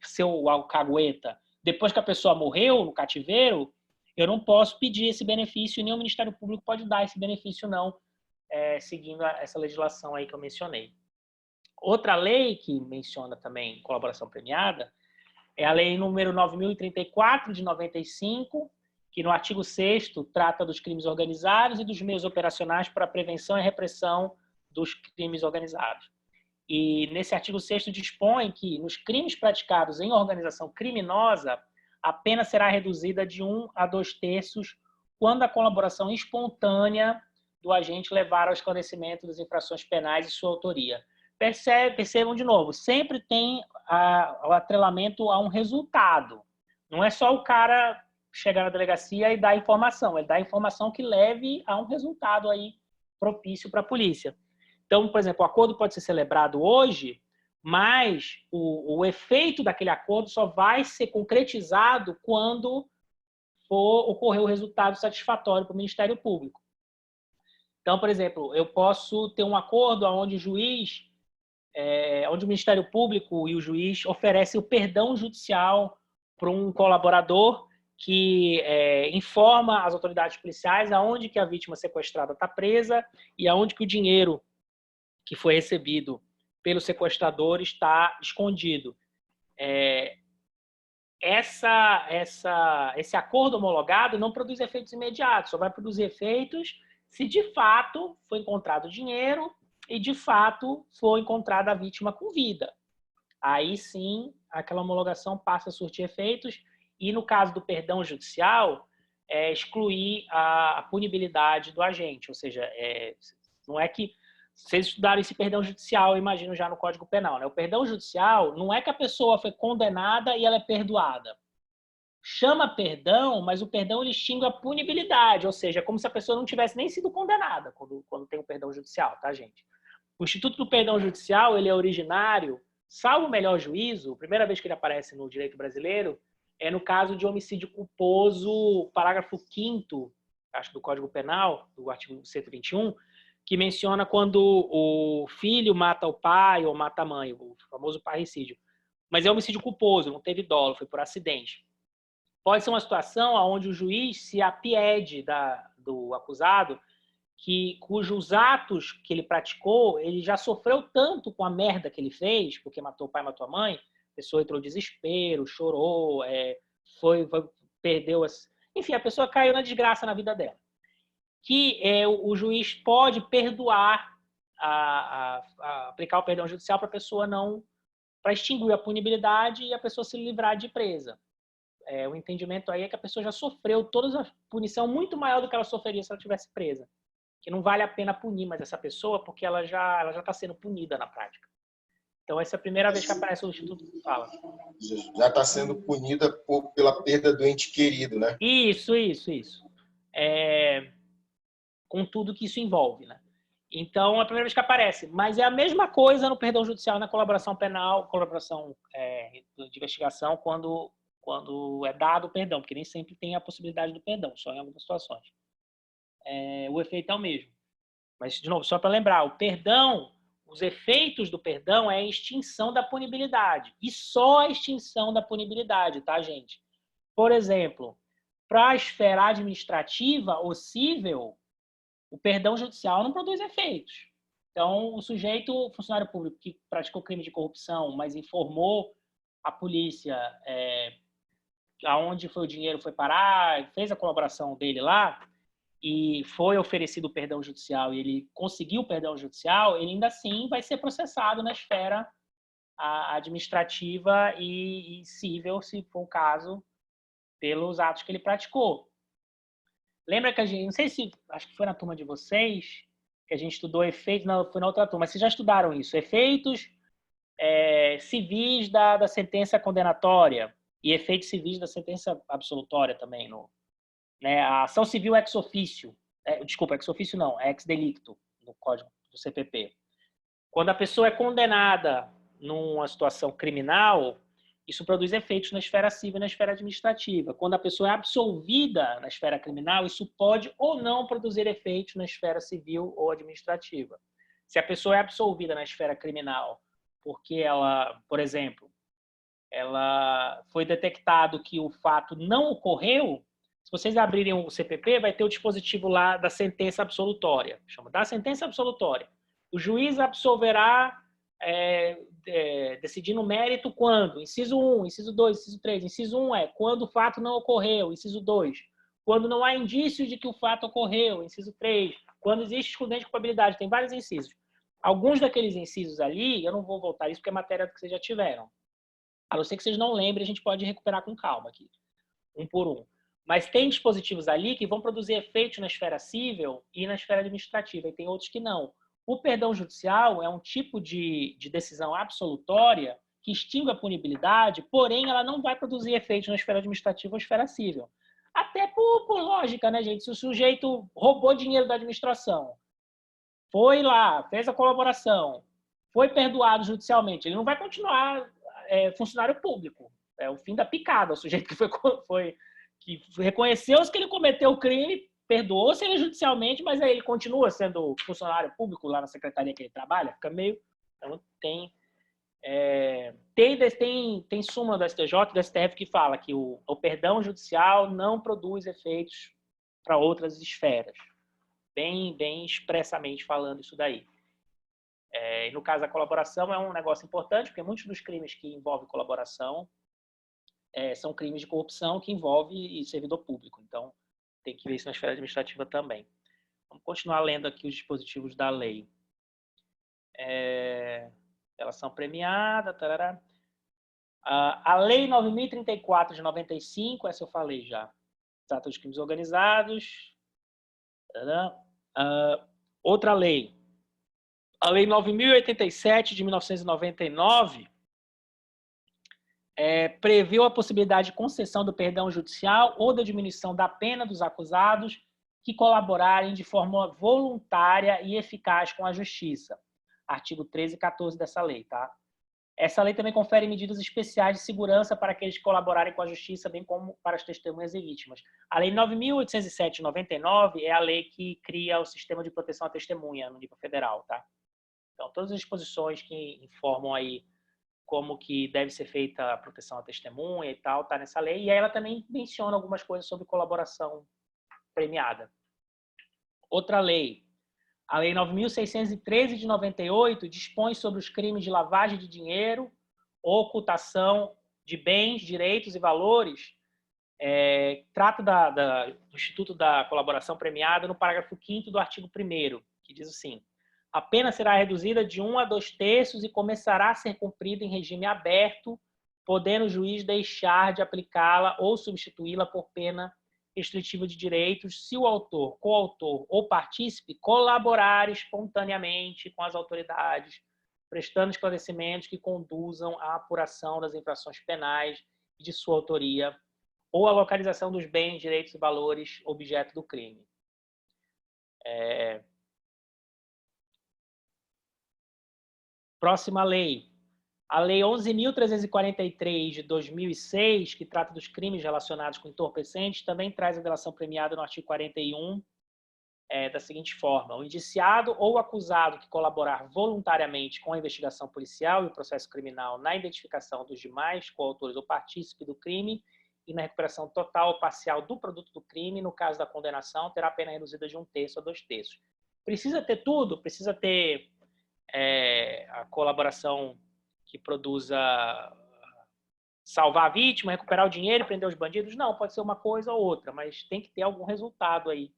Speaker 1: seu alcagueta depois que a pessoa morreu no cativeiro, eu não posso pedir esse benefício, nem o Ministério Público pode dar esse benefício, não, seguindo essa legislação aí que eu mencionei. Outra lei que menciona também colaboração premiada é a Lei número 9.034, de 95, que no artigo 6º trata dos crimes organizados e dos meios operacionais para a prevenção e repressão dos crimes organizados. E nesse artigo 6º dispõe que nos crimes praticados em organização criminosa, a pena será reduzida de 1 a 2/3 quando a colaboração espontânea do agente levar ao esclarecimento das infrações penais e sua autoria. Percebam de novo, sempre tem o atrelamento a um resultado. Não é só o cara chegar na delegacia e dar informação, ele dá informação que leve a um resultado aí propício para a polícia. Então, por exemplo, o acordo pode ser celebrado hoje, mas o efeito daquele acordo só vai ser concretizado quando for ocorrer o resultado satisfatório para o Ministério Público. Então, por exemplo, eu posso ter um acordo onde o juiz, onde o Ministério Público e o juiz oferecem o perdão judicial para um colaborador que informa as autoridades policiais aonde que a vítima sequestrada está presa e aonde que o dinheiro que foi recebido pelo sequestrador está escondido. Esse acordo homologado não produz efeitos imediatos, só vai produzir efeitos se de fato foi encontrado dinheiro e de fato foi encontrada a vítima com vida. Aí sim, aquela homologação passa a surtir efeitos e, no caso do perdão judicial, excluir a punibilidade do agente. Ou seja, não é que vocês estudaram esse perdão judicial, eu imagino, já no Código Penal, né? O perdão judicial não é que a pessoa foi condenada e ela é perdoada. Chama perdão, mas o perdão ele extingue a punibilidade, ou seja, é como se a pessoa não tivesse nem sido condenada quando tem o perdão judicial, tá, gente? O Instituto do Perdão Judicial, ele é originário, salvo o melhor juízo, a primeira vez que ele aparece no direito brasileiro é no caso de homicídio culposo, parágrafo 5º, acho, do Código Penal, do artigo 121, que menciona quando o filho mata o pai ou mata a mãe, o famoso parricídio. Mas é homicídio culposo, não teve dolo, foi por acidente. Pode ser uma situação onde o juiz se apiede do acusado, cujos atos que ele praticou, ele já sofreu tanto com a merda que ele fez, porque matou o pai, matou a mãe, a pessoa entrou em desespero, chorou, perdeu... Enfim, a pessoa caiu na desgraça na vida dela. Que o juiz pode perdoar, aplicar o perdão judicial para a pessoa não... para extinguir a punibilidade e a pessoa se livrar de presa. O entendimento aí é que a pessoa já sofreu toda a punição muito maior do que ela sofreria se ela estivesse presa. Que não vale a pena punir mais essa pessoa porque ela já está sendo punida na prática. Então, essa é a primeira vez que aparece o Instituto que fala.
Speaker 6: Já está sendo punida pela perda do ente querido, né?
Speaker 1: Isso. Com tudo que isso envolve, né? Então, é a primeira vez que aparece. Mas é a mesma coisa no perdão judicial, na colaboração penal, colaboração de investigação, quando é dado o perdão, porque nem sempre tem a possibilidade do perdão, só em algumas situações. O efeito é o mesmo. Mas, de novo, só para lembrar, o perdão, os efeitos do perdão é a extinção da punibilidade. E só a extinção da punibilidade, tá, gente? Por exemplo, para a esfera administrativa ou civil, o perdão judicial não produz efeitos. Então, o sujeito, o funcionário público que praticou crime de corrupção, mas informou a polícia aonde foi o dinheiro foi parar, fez a colaboração dele lá, e foi oferecido o perdão judicial e ele conseguiu o perdão judicial, ele ainda assim vai ser processado na esfera administrativa e civil, se for o caso, pelos atos que ele praticou. Lembra que a gente, não sei se, acho que foi na turma de vocês, que a gente estudou efeitos, não, foi na outra turma, mas vocês já estudaram isso, efeitos civis da sentença condenatória e efeitos civis da sentença absolutória também, né? A ação civil ex officio, ex officio não, ex delicto, no Código do CPP. Quando a pessoa é condenada numa situação criminal, isso produz efeitos na esfera civil e na esfera administrativa. Quando a pessoa é absolvida na esfera criminal, isso pode ou não produzir efeitos na esfera civil ou administrativa. Se a pessoa é absolvida na esfera criminal porque ela, por exemplo, ela foi detectado que o fato não ocorreu, se vocês abrirem o CPP, vai ter o dispositivo lá da sentença absolutória. Chama da sentença absolutória. O juiz absolverá decidindo o mérito quando? Inciso 1, inciso 2, inciso 3. Inciso 1 é quando o fato não ocorreu. Inciso 2, quando não há indícios de que o fato ocorreu. Inciso 3, quando existe excludente de culpabilidade. Tem vários incisos. Alguns daqueles incisos ali, eu não vou voltar a isso porque é matéria que vocês já tiveram. A não ser que vocês não lembrem, a gente pode recuperar com calma aqui, um por um. Mas tem dispositivos ali que vão produzir efeitos na esfera civil e na esfera administrativa, e tem outros que não. O perdão judicial é um tipo de decisão absolutória que extingue a punibilidade, porém ela não vai produzir efeitos na esfera administrativa ou esfera civil. Até por lógica, né, gente? Se o sujeito roubou dinheiro da administração, foi lá, fez a colaboração, foi perdoado judicialmente, ele não vai continuar funcionário público. É o fim da picada. O sujeito que reconheceu que ele cometeu o crime, perdoou-se ele judicialmente, mas aí ele continua sendo funcionário público lá na secretaria que ele trabalha, fica meio... Então, tem súmula do STJ e do STF que fala que o perdão judicial não produz efeitos para outras esferas. Bem expressamente falando isso daí. E no caso da colaboração é um negócio importante, porque muitos dos crimes que envolvem colaboração são crimes de corrupção que envolvem servidor público. Então, tem que ver isso na esfera administrativa também. Vamos continuar lendo aqui os dispositivos da lei. Relação premiada, tarará. A Lei 9.034 de 95, essa eu falei já, trata dos crimes organizados. Outra lei, a Lei 9.087 de 1999, previu a possibilidade de concessão do perdão judicial ou da diminuição da pena dos acusados que colaborarem de forma voluntária e eficaz com a justiça. Artigo 13 e 14 dessa lei, tá? Essa lei também confere medidas especiais de segurança para aqueles que colaborarem com a justiça, bem como para as testemunhas e vítimas. A Lei 9.807 de 99 é a lei que cria o sistema de proteção à testemunha no nível federal, tá? Então, todas as disposições que informam aí como que deve ser feita a proteção à testemunha e tal, tá nessa lei. E aí ela também menciona algumas coisas sobre colaboração premiada. Outra lei, a Lei 9.613 de 98, dispõe sobre os crimes de lavagem de dinheiro, ocultação de bens, direitos e valores. Trata do Instituto da Colaboração Premiada no parágrafo 5º do artigo 1º, que diz assim: a pena será reduzida de 1 a 2/3 e começará a ser cumprida em regime aberto, podendo o juiz deixar de aplicá-la ou substituí-la por pena restritiva de direitos se o autor, coautor ou partícipe colaborar espontaneamente com as autoridades, prestando esclarecimentos que conduzam à apuração das infrações penais e de sua autoria ou à localização dos bens, direitos e valores objeto do crime. Próxima lei. A Lei 11.343 de 2006, que trata dos crimes relacionados com entorpecentes, também traz a delação premiada no artigo 41, da seguinte forma: o indiciado ou acusado que colaborar voluntariamente com a investigação policial e o processo criminal na identificação dos demais coautores ou partícipes do crime e na recuperação total ou parcial do produto do crime, no caso da condenação, terá a pena reduzida de 1/3 a 2/3. Precisa ter tudo? Precisa ter a colaboração que produza salvar a vítima, recuperar o dinheiro e prender os bandidos? Não, pode ser uma coisa ou outra, mas tem que ter algum resultado aí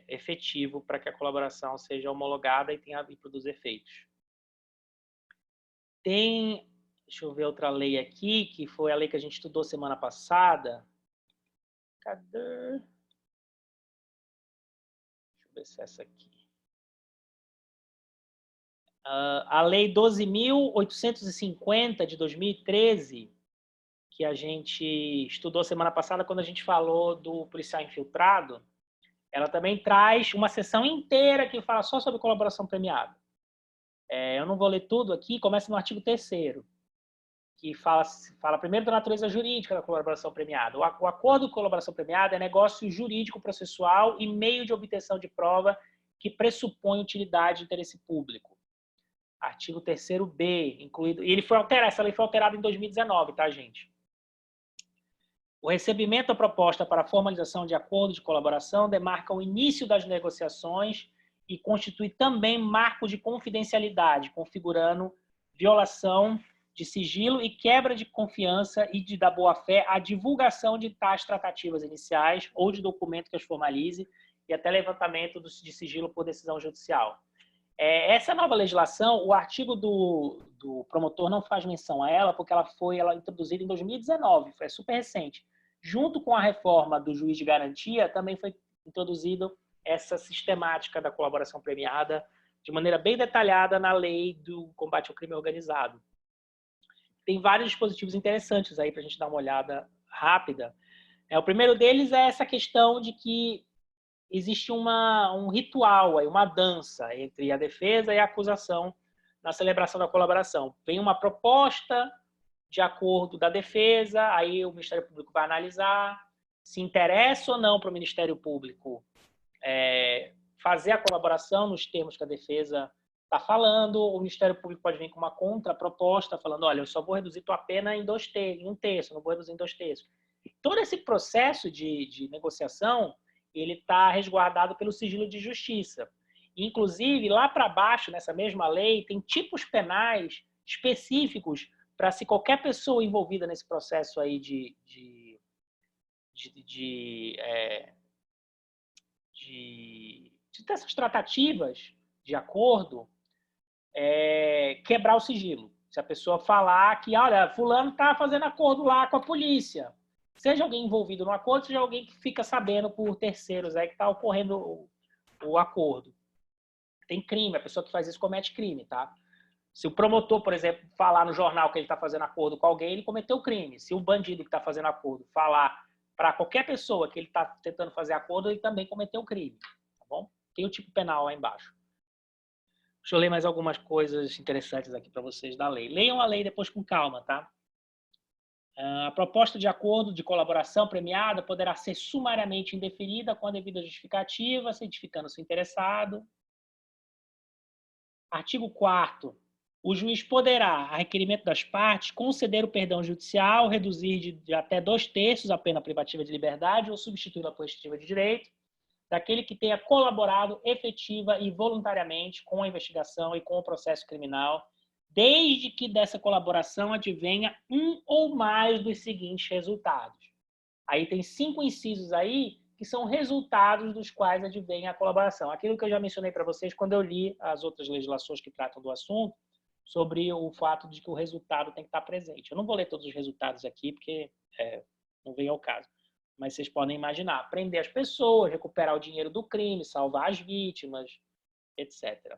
Speaker 1: efetivo para que a colaboração seja homologada e produza efeitos. Deixa eu ver outra lei aqui, que foi a lei que a gente estudou semana passada. Cadê? Deixa eu ver se é essa aqui. A Lei 12.850 de 2013, que a gente estudou semana passada quando a gente falou do policial infiltrado, ela também traz uma seção inteira que fala só sobre colaboração premiada. Eu não vou ler tudo aqui, começa no artigo 3º, que fala primeiro da natureza jurídica da colaboração premiada. O acordo de colaboração premiada é negócio jurídico processual e meio de obtenção de prova que pressupõe utilidade de interesse público. Artigo 3º-B, incluído... E essa lei foi alterada em 2019, tá, gente? O recebimento da proposta para a formalização de acordo de colaboração demarca o início das negociações e constitui também marco de confidencialidade, configurando violação de sigilo e quebra de confiança e da boa-fé a divulgação de tais tratativas iniciais ou de documento que as formalize e até levantamento de sigilo por decisão judicial. Essa nova legislação, o artigo do promotor não faz menção a ela, porque ela foi introduzida em 2019, foi super recente. Junto com a reforma do juiz de garantia, também foi introduzida essa sistemática da colaboração premiada de maneira bem detalhada na lei do combate ao crime organizado. Tem vários dispositivos interessantes aí para a gente dar uma olhada rápida. O primeiro deles é essa questão de que existe um ritual, uma dança entre a defesa e a acusação na celebração da colaboração. Vem uma proposta de acordo da defesa, aí o Ministério Público vai analisar se interessa ou não para o Ministério Público fazer a colaboração nos termos que a defesa está falando. O Ministério Público pode vir com uma contraproposta falando: olha, eu só vou reduzir tua pena em 1/3, não vou reduzir em 2/3. Todo esse processo de negociação ele está resguardado pelo sigilo de justiça. Inclusive, lá para baixo, nessa mesma lei, tem tipos penais específicos para se qualquer pessoa envolvida nesse processo aí de dessas tratativas de acordo, quebrar o sigilo. Se a pessoa falar que, olha, fulano está fazendo acordo lá com a polícia, seja alguém envolvido no acordo, seja alguém que fica sabendo por terceiros aí que está ocorrendo o acordo. Tem crime, a pessoa que faz isso comete crime, tá? Se o promotor, por exemplo, falar no jornal que ele está fazendo acordo com alguém, ele cometeu crime. Se o bandido que está fazendo acordo falar para qualquer pessoa que ele está tentando fazer acordo, ele também cometeu crime, tá bom? Tem o tipo penal lá embaixo. Deixa eu ler mais algumas coisas interessantes aqui para vocês da lei. Leiam a lei depois com calma, tá? A proposta de acordo de colaboração premiada poderá ser sumariamente indeferida com a devida justificativa, certificando-se interessado. Artigo 4º. O juiz poderá, a requerimento das partes, conceder o perdão judicial, reduzir de até 2/3 a pena privativa de liberdade ou substituí-la por restritiva de direito, daquele que tenha colaborado efetiva e voluntariamente com a investigação e com o processo criminal, desde que dessa colaboração advenha um ou mais dos seguintes resultados. Aí tem 5 incisos aí que são resultados dos quais advém a colaboração. Aquilo que eu já mencionei para vocês quando eu li as outras legislações que tratam do assunto, sobre o fato de que o resultado tem que estar presente. Eu não vou ler todos os resultados aqui, porque não vem ao caso. Mas vocês podem imaginar, prender as pessoas, recuperar o dinheiro do crime, salvar as vítimas, etc.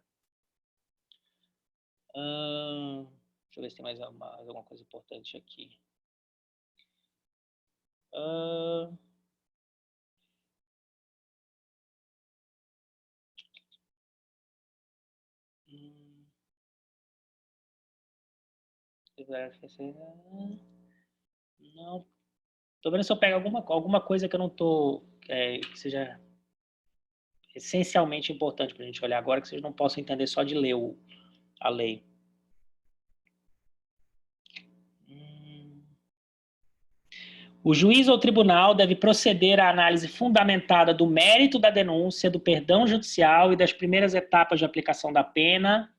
Speaker 1: Deixa eu ver se tem mais alguma coisa importante aqui. Não. Estou vendo se eu pego alguma coisa que eu não estou... que seja essencialmente importante para a gente olhar agora, que vocês não possam entender só de ler a lei. O juiz ou tribunal deve proceder à análise fundamentada do mérito da denúncia, do perdão judicial e das primeiras etapas de aplicação da pena,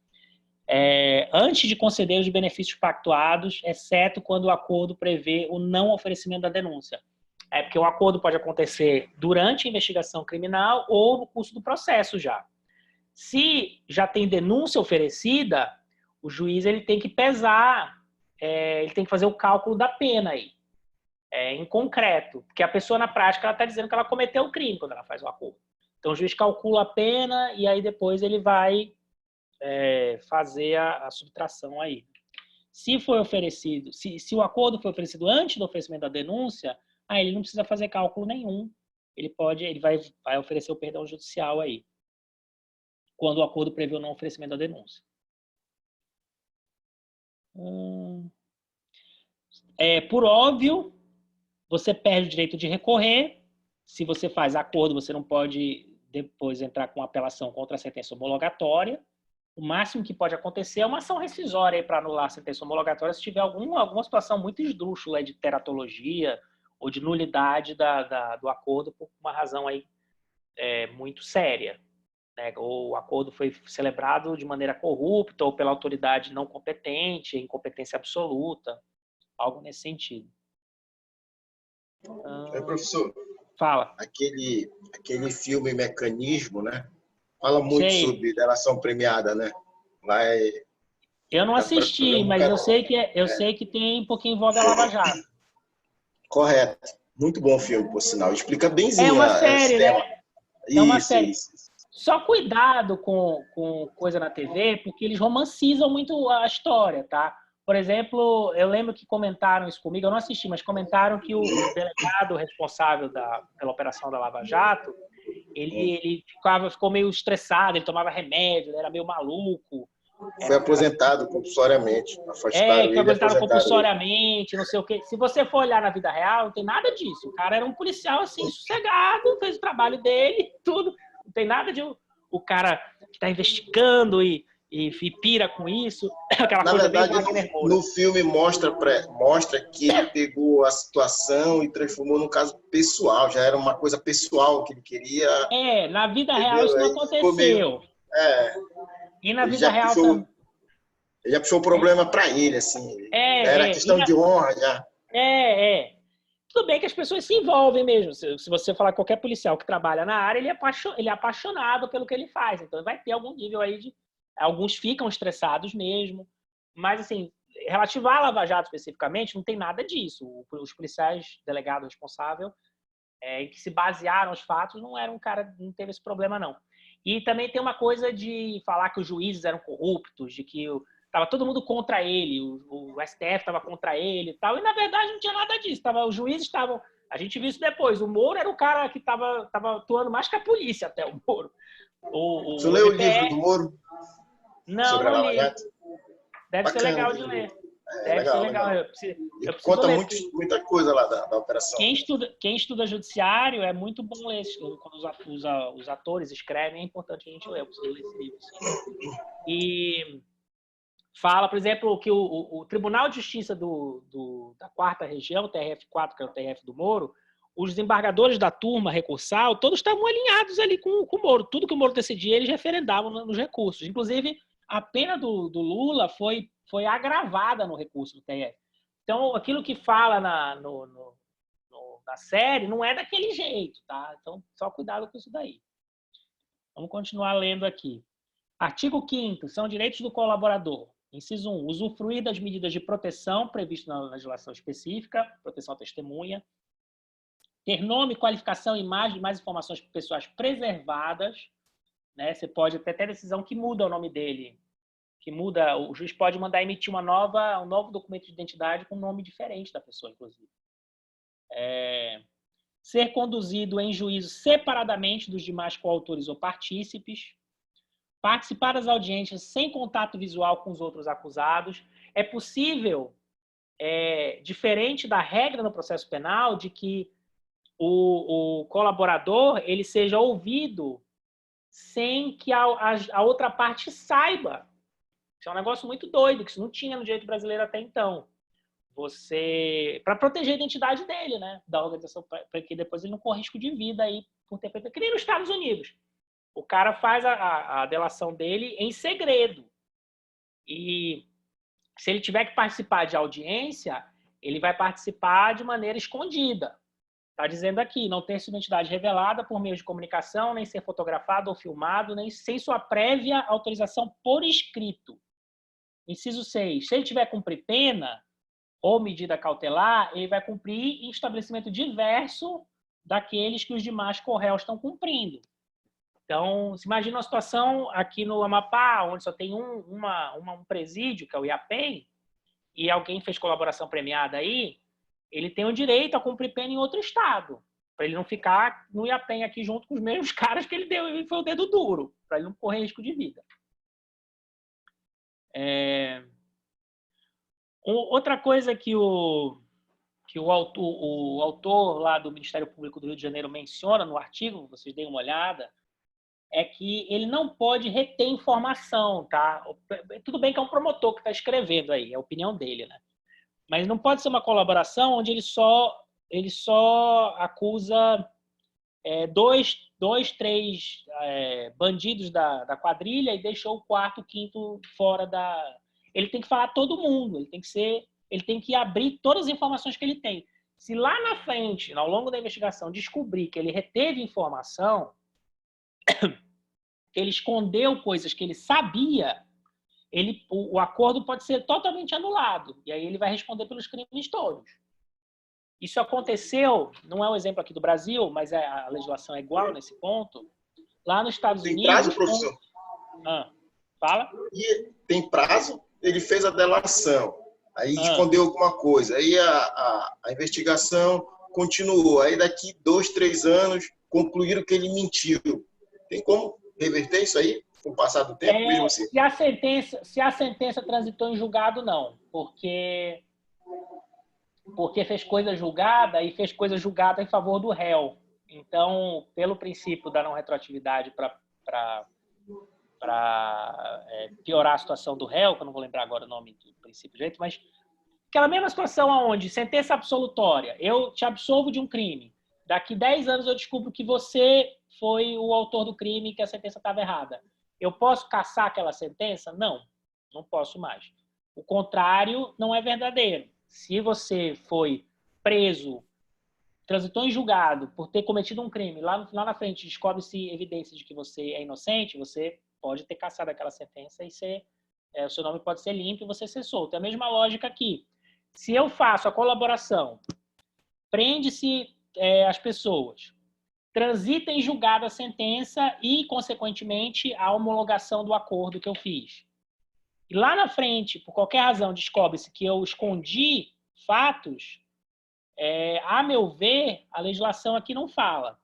Speaker 1: antes de conceder os benefícios pactuados, exceto quando o acordo prevê o não oferecimento da denúncia. Porque o acordo pode acontecer durante a investigação criminal ou no curso do processo já. Se já tem denúncia oferecida, o juiz ele tem que pesar, ele tem que fazer o cálculo da pena aí, em concreto, porque a pessoa na prática ela está dizendo que ela cometeu o crime quando ela faz o acordo. Então o juiz calcula a pena e aí depois ele vai fazer a subtração aí. Se foi oferecido, se o acordo foi oferecido antes do oferecimento da denúncia, aí ele não precisa fazer cálculo nenhum. Ele vai oferecer o perdão judicial aí, quando o acordo prevê o não oferecimento da denúncia. Por óbvio, você perde o direito de recorrer. Se você faz acordo, você não pode depois entrar com apelação contra a sentença homologatória. O máximo que pode acontecer é uma ação rescisória para anular a sentença homologatória se tiver alguma situação muito esdrúxula de teratologia ou de nulidade do acordo por uma razão aí, muito séria. Né? Ou o acordo foi celebrado de maneira corrupta ou pela autoridade não competente, incompetência absoluta, algo nesse sentido.
Speaker 6: Professor,
Speaker 1: fala.
Speaker 6: Aquele filme Mecanismo, né? Fala muito sobre delação premiada, né?
Speaker 1: Eu não assisti, mas eu sei que tem um pouquinho em voga a Lava Jato.
Speaker 6: Correto. Muito bom filme, por sinal. Explica benzinho.
Speaker 1: É uma série, né? É uma série.
Speaker 6: Isso.
Speaker 1: Só cuidado com coisa na TV, porque eles romancizam muito a história, tá? Por exemplo, eu lembro que comentaram isso comigo, eu não assisti, mas comentaram que o delegado responsável pela operação da Lava Jato, ele ficou meio estressado, ele tomava remédio, ele era meio maluco.
Speaker 6: Foi aposentado compulsoriamente.
Speaker 1: Foi aposentado compulsoriamente, não sei o quê. Se você for olhar na vida real, não tem nada disso. O cara era um policial, assim, sossegado, fez o trabalho dele, tudo. Não tem nada de o cara que está investigando e pira com isso. Aquela
Speaker 6: na
Speaker 1: coisa
Speaker 6: verdade,
Speaker 1: bem
Speaker 6: no filme mostra que ele pegou a situação e transformou num caso pessoal. Já era uma coisa pessoal que ele queria.
Speaker 1: Na vida real isso não aconteceu. E na vida real também.
Speaker 6: Ele já puxou o problema para ele, assim. Era questão de honra já.
Speaker 1: Tudo bem que as pessoas se envolvem mesmo. Se você falar com qualquer policial que trabalha na área, ele é apaixonado pelo que ele faz. Então, vai ter algum nível aí de... Alguns ficam estressados mesmo. Mas, assim, relativo à Lava Jato especificamente, não tem nada disso. Os policiais, delegado responsável, em que se basearam os fatos, não teve esse problema, não. E também tem uma coisa de falar que os juízes eram corruptos, de que estava todo mundo contra ele, o STF estava contra ele e tal. E, na verdade, não tinha nada disso. Os juízes estavam... A gente viu isso depois. O Moro era o cara que estava atuando mais que a polícia, até o Moro.
Speaker 6: Você leu o livro do Moro?
Speaker 1: Não,
Speaker 6: sobre a
Speaker 1: não
Speaker 6: Lava
Speaker 1: li.
Speaker 6: Jato?
Speaker 1: Deve ser
Speaker 6: Bacana,
Speaker 1: legal de
Speaker 6: livro.
Speaker 1: ler.
Speaker 6: Deve
Speaker 1: Deve ser legal.
Speaker 6: legal.
Speaker 1: Eu preciso
Speaker 6: Conta
Speaker 1: ler.
Speaker 6: muita coisa lá da operação.
Speaker 1: Quem estuda judiciário é muito bom ler. Quando os atores escrevem, é importante a gente ler. Eu preciso ler esse livro. Assim. E fala, por exemplo, que o Tribunal de Justiça da 4ª Região, o TRF4, que é o TRF do Moro, os desembargadores da turma recursal, todos estavam alinhados ali com o Moro. Tudo que o Moro decidia, eles referendavam nos recursos. Inclusive, a pena do Lula foi agravada no recurso do TRF. Então, aquilo que fala na série não é daquele jeito, tá? Então, só cuidado com isso daí. Vamos continuar lendo aqui. Artigo 5º, são direitos do colaborador. Inciso 1, usufruir das medidas de proteção previstas na legislação específica, proteção à testemunha. Ter nome, qualificação, imagem e mais informações pessoais preservadas. Né? Você pode até ter decisão que muda o nome dele. O juiz pode mandar emitir um novo documento de identidade com um nome diferente da pessoa, inclusive. Ser conduzido em juízo separadamente dos demais coautores ou partícipes. Participar das audiências sem contato visual com os outros acusados. É possível, diferente da regra no processo penal, de que o colaborador ele seja ouvido sem que a outra parte saiba. Isso é um negócio muito doido, que isso não tinha no direito brasileiro até então. Para proteger a identidade dele, né, da organização, para que depois ele não corra risco de vida aí por ter feito, que nem nos Estados Unidos. O cara faz a delação dele em segredo. E se ele tiver que participar de audiência, ele vai participar de maneira escondida. Está dizendo aqui, não ter sua identidade revelada por meio de comunicação, nem ser fotografado ou filmado, nem sem sua prévia autorização por escrito. Inciso 6. Se ele tiver que cumprir pena ou medida cautelar, ele vai cumprir em estabelecimento diverso daqueles que os demais corréus estão cumprindo. Então, se imagina uma situação aqui no Amapá, onde só tem um presídio, que é o IAPEM, e alguém fez colaboração premiada aí, ele tem o direito a cumprir pena em outro estado, para ele não ficar no IAPEM aqui junto com os mesmos caras que ele deu e foi o dedo duro, para ele não correr risco de vida. Outra coisa que o autor lá do Ministério Público do Rio de Janeiro menciona no artigo, vocês deem uma olhada, é que ele não pode reter informação, tá? Tudo bem que é um promotor que está escrevendo aí, é a opinião dele, né? Mas não pode ser uma colaboração onde ele só acusa três bandidos da quadrilha e deixou o quarto, quinto fora da... Ele tem que falar todo mundo, ele tem que abrir todas as informações que ele tem. Se lá na frente, ao longo da investigação, descobrir que ele reteve informação, que ele escondeu coisas que ele sabia, o acordo pode ser totalmente anulado. E aí ele vai responder pelos crimes todos. Isso aconteceu, não é um exemplo aqui do Brasil, mas a legislação é igual nesse ponto. Lá nos Estados Unidos...
Speaker 6: Tem prazo, professor?
Speaker 1: Fala.
Speaker 6: E tem prazo? Ele fez a delação, aí escondeu alguma coisa, aí a investigação continuou, aí daqui 2, 3 anos concluíram que ele mentiu. Tem como reverter isso aí com o passar do tempo? Mesmo assim?
Speaker 1: Se a sentença transitou em julgado, não, porque fez coisa julgada e fez coisa julgada em favor do réu. Então, pelo princípio da não retroatividade para piorar a situação do réu, que eu não vou lembrar agora o nome do princípio direito, mas aquela mesma situação onde sentença absolutória, eu te absolvo de um crime, daqui 10 anos eu descubro que você foi o autor do crime e que a sentença estava errada. Eu posso cassar aquela sentença? Não, não posso mais. O contrário não é verdadeiro. Se você foi preso transitou em julgado por ter cometido um crime, lá na frente descobre-se evidência de que você é inocente, você pode ter cassado aquela sentença e o seu nome pode ser limpo e você ser solto. É a mesma lógica aqui. Se eu faço a colaboração, prende-se as pessoas, transita em julgado a sentença e, consequentemente, a homologação do acordo que eu fiz. E lá na frente, por qualquer razão, descobre-se que eu escondi fatos, a meu ver, a legislação aqui não fala.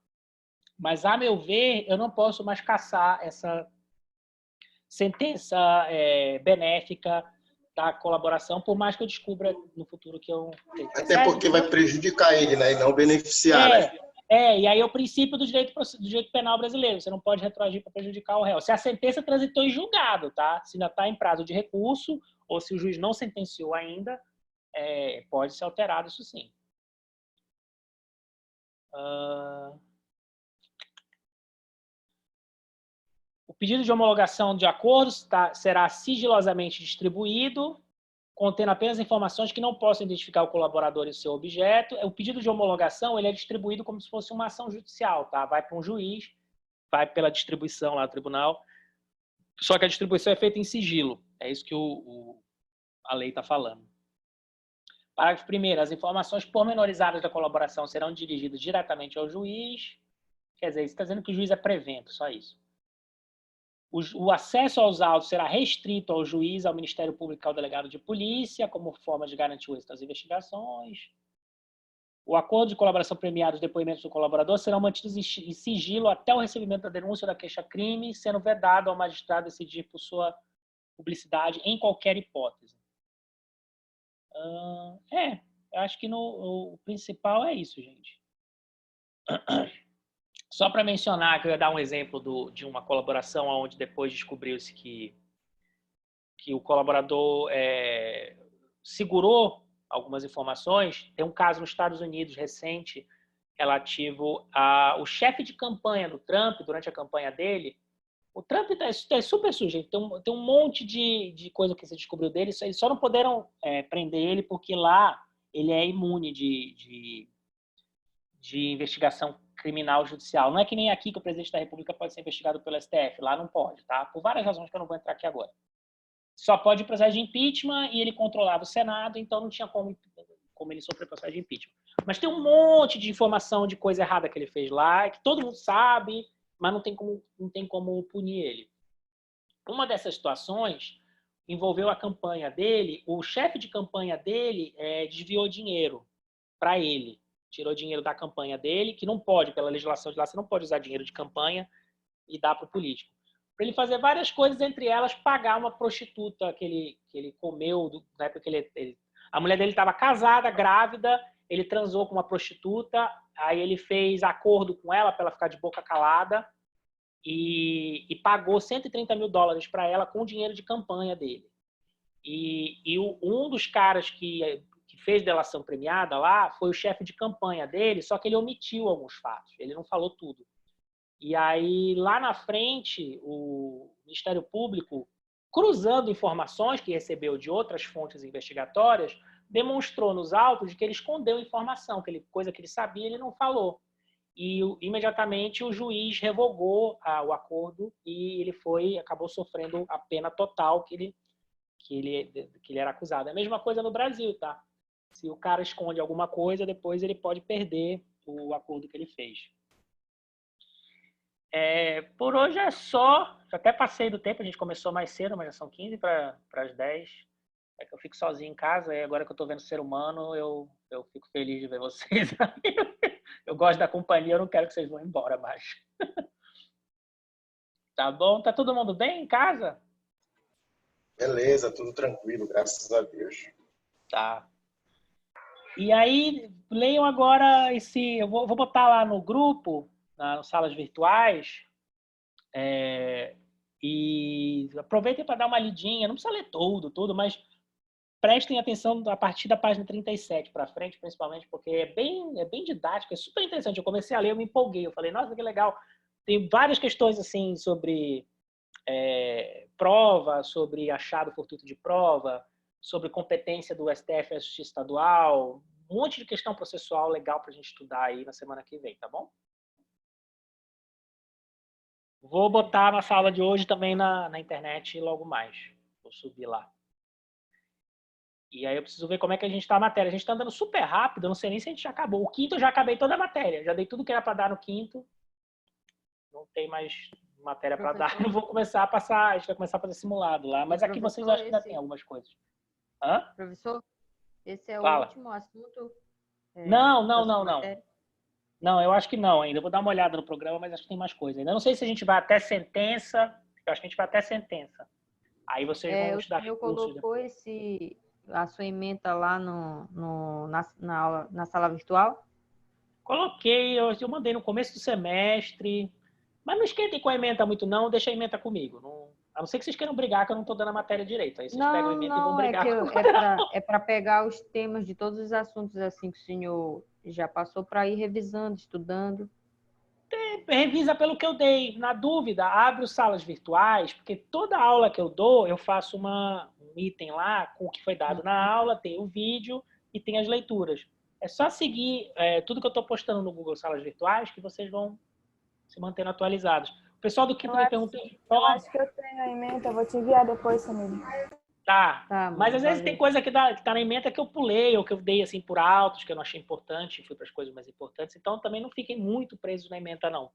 Speaker 1: Mas, a meu ver, eu não posso mais cassar essa sentença benéfica da colaboração, por mais que eu descubra no futuro que eu...
Speaker 6: Até porque vai prejudicar ele, né? E não beneficiar, né?
Speaker 1: E aí é o princípio do direito penal brasileiro. Você não pode retroagir para prejudicar o réu. Se a sentença transitou em julgado, tá? Se ainda está em prazo de recurso, ou se o juiz não sentenciou ainda, pode ser alterado, isso sim. O pedido de homologação de acordo será sigilosamente distribuído, contendo apenas informações que não possam identificar o colaborador e o seu objeto. O pedido de homologação ele é distribuído como se fosse uma ação judicial, tá? Vai para um juiz, vai pela distribuição lá no tribunal, só que a distribuição é feita em sigilo. É isso que a lei está falando. Parágrafo 1º. As informações pormenorizadas da colaboração serão dirigidas diretamente ao juiz. Quer dizer, isso está dizendo que o juiz é prevento, só isso. O acesso aos autos será restrito ao juiz, ao Ministério Público e ao delegado de polícia, como forma de garantir o êxito das investigações. O acordo de colaboração premiado, os depoimentos do colaborador serão mantidos em sigilo até o recebimento da denúncia ou da queixa-crime, sendo vedado ao magistrado decidir por sua publicidade em qualquer hipótese. Eu acho que o principal é isso, gente. Só para mencionar, que eu ia dar um exemplo de uma colaboração onde depois descobriu-se que o colaborador segurou algumas informações. Tem um caso nos Estados Unidos recente relativo ao chefe de campanha do Trump, durante a campanha dele. O Trump é super sujeito, tem um monte de coisa que se descobriu dele, eles só não puderam prender ele porque lá ele é imune de investigação criminal judicial. Não é que nem aqui que o presidente da República pode ser investigado pelo STF, lá não pode, tá? Por várias razões que eu não vou entrar aqui agora. Só pode ir processo de impeachment e ele controlava o Senado, então não tinha como ele sofrer processo de impeachment. Mas tem um monte de informação de coisa errada que ele fez lá, que todo mundo sabe, mas não tem como punir ele. Uma dessas situações envolveu a campanha dele, o chefe de campanha dele desviou dinheiro para ele. Tirou dinheiro da campanha dele, que não pode, pela legislação de lá, você não pode usar dinheiro de campanha e dar para o político. Para ele fazer várias coisas, entre elas, pagar uma prostituta que ele comeu, na época que a mulher dele estava casada, grávida, ele transou com uma prostituta, aí ele fez acordo com ela para ela ficar de boca calada e pagou $130 mil para ela com o dinheiro de campanha dele. E um dos caras que fez delação premiada lá foi o chefe de campanha dele, só que ele omitiu alguns fatos, ele não falou tudo. E aí, lá na frente, o Ministério Público, cruzando informações que recebeu de outras fontes investigatórias, demonstrou nos autos de que ele escondeu informação, coisa que ele sabia, ele não falou. E imediatamente o juiz revogou o acordo e ele acabou sofrendo a pena total que ele era acusado. É a mesma coisa no Brasil, tá? Se o cara esconde alguma coisa, depois ele pode perder o acordo que ele fez. Por hoje é só. Já até passei do tempo, a gente começou mais cedo, mas já são 15 para as 10. É que eu fico sozinho em casa e agora que eu estou vendo o ser humano, eu fico feliz de ver vocês. Eu gosto da companhia, eu não quero que vocês vão embora mais. Tá bom? Tá todo mundo bem em casa?
Speaker 6: Beleza, tudo tranquilo, graças a Deus.
Speaker 1: Tá. E aí, leiam agora eu vou botar lá no grupo, nas salas virtuais, e aproveitem para dar uma lidinha, não precisa ler tudo, mas prestem atenção a partir da página 37 para frente, principalmente, porque é bem didático, é super interessante. Eu comecei a ler, eu me empolguei, eu falei, nossa, que legal. Tem várias questões assim sobre prova, sobre achado fortuito de prova, sobre competência do STF e da Justiça Estadual, um monte de questão processual legal para a gente estudar aí na semana que vem, tá bom? Vou botar a nossa aula de hoje também na internet logo mais. Vou subir lá. E aí eu preciso ver como é que a gente está a matéria. A gente está andando super rápido, eu não sei nem se a gente já acabou. O quinto eu já acabei toda a matéria. Já dei tudo que era para dar no quinto. Não tem mais matéria para dar. Eu vou começar a passar, a gente vai começar a fazer simulado lá. Mas aqui vocês acham que ainda tem algumas coisas. Hã?
Speaker 5: Professor, esse é o
Speaker 1: Fala.
Speaker 5: último assunto?
Speaker 1: Não. Não, eu acho que não ainda. Eu vou dar uma olhada no programa, mas acho que tem mais coisa. Ainda não sei se a gente vai até sentença. Eu acho que a gente vai até sentença. Aí vocês vão estudar recursos.
Speaker 5: Colocou a sua ementa lá na aula, na sala virtual?
Speaker 1: Coloquei, eu mandei no começo do semestre. Mas não esquentem com a ementa muito, não. Deixa a ementa comigo. Não, a não ser que vocês queiram brigar, que eu não estou dando a matéria direito. Aí vocês pegam a ementa e vão brigar.
Speaker 5: É para pegar os temas de todos os assuntos assim que o senhor já passou para ir revisando, estudando.
Speaker 1: Revisa pelo que eu dei. Na dúvida, abre os salas virtuais, porque toda aula que eu dou, eu faço um item lá com o que foi dado na aula, tem o vídeo e tem as leituras. É só seguir tudo que eu estou postando no Google Salas Virtuais que vocês vão se mantendo atualizados. O pessoal do quinto me perguntou...
Speaker 2: Eu acho que eu tenho a ementa, eu vou te enviar depois, Samir.
Speaker 1: Tá, mas às vezes tem coisa que tá na ementa que eu pulei ou que eu dei assim por altos, que eu não achei importante, fui para as coisas mais importantes. Então também não fiquem muito presos na ementa, não.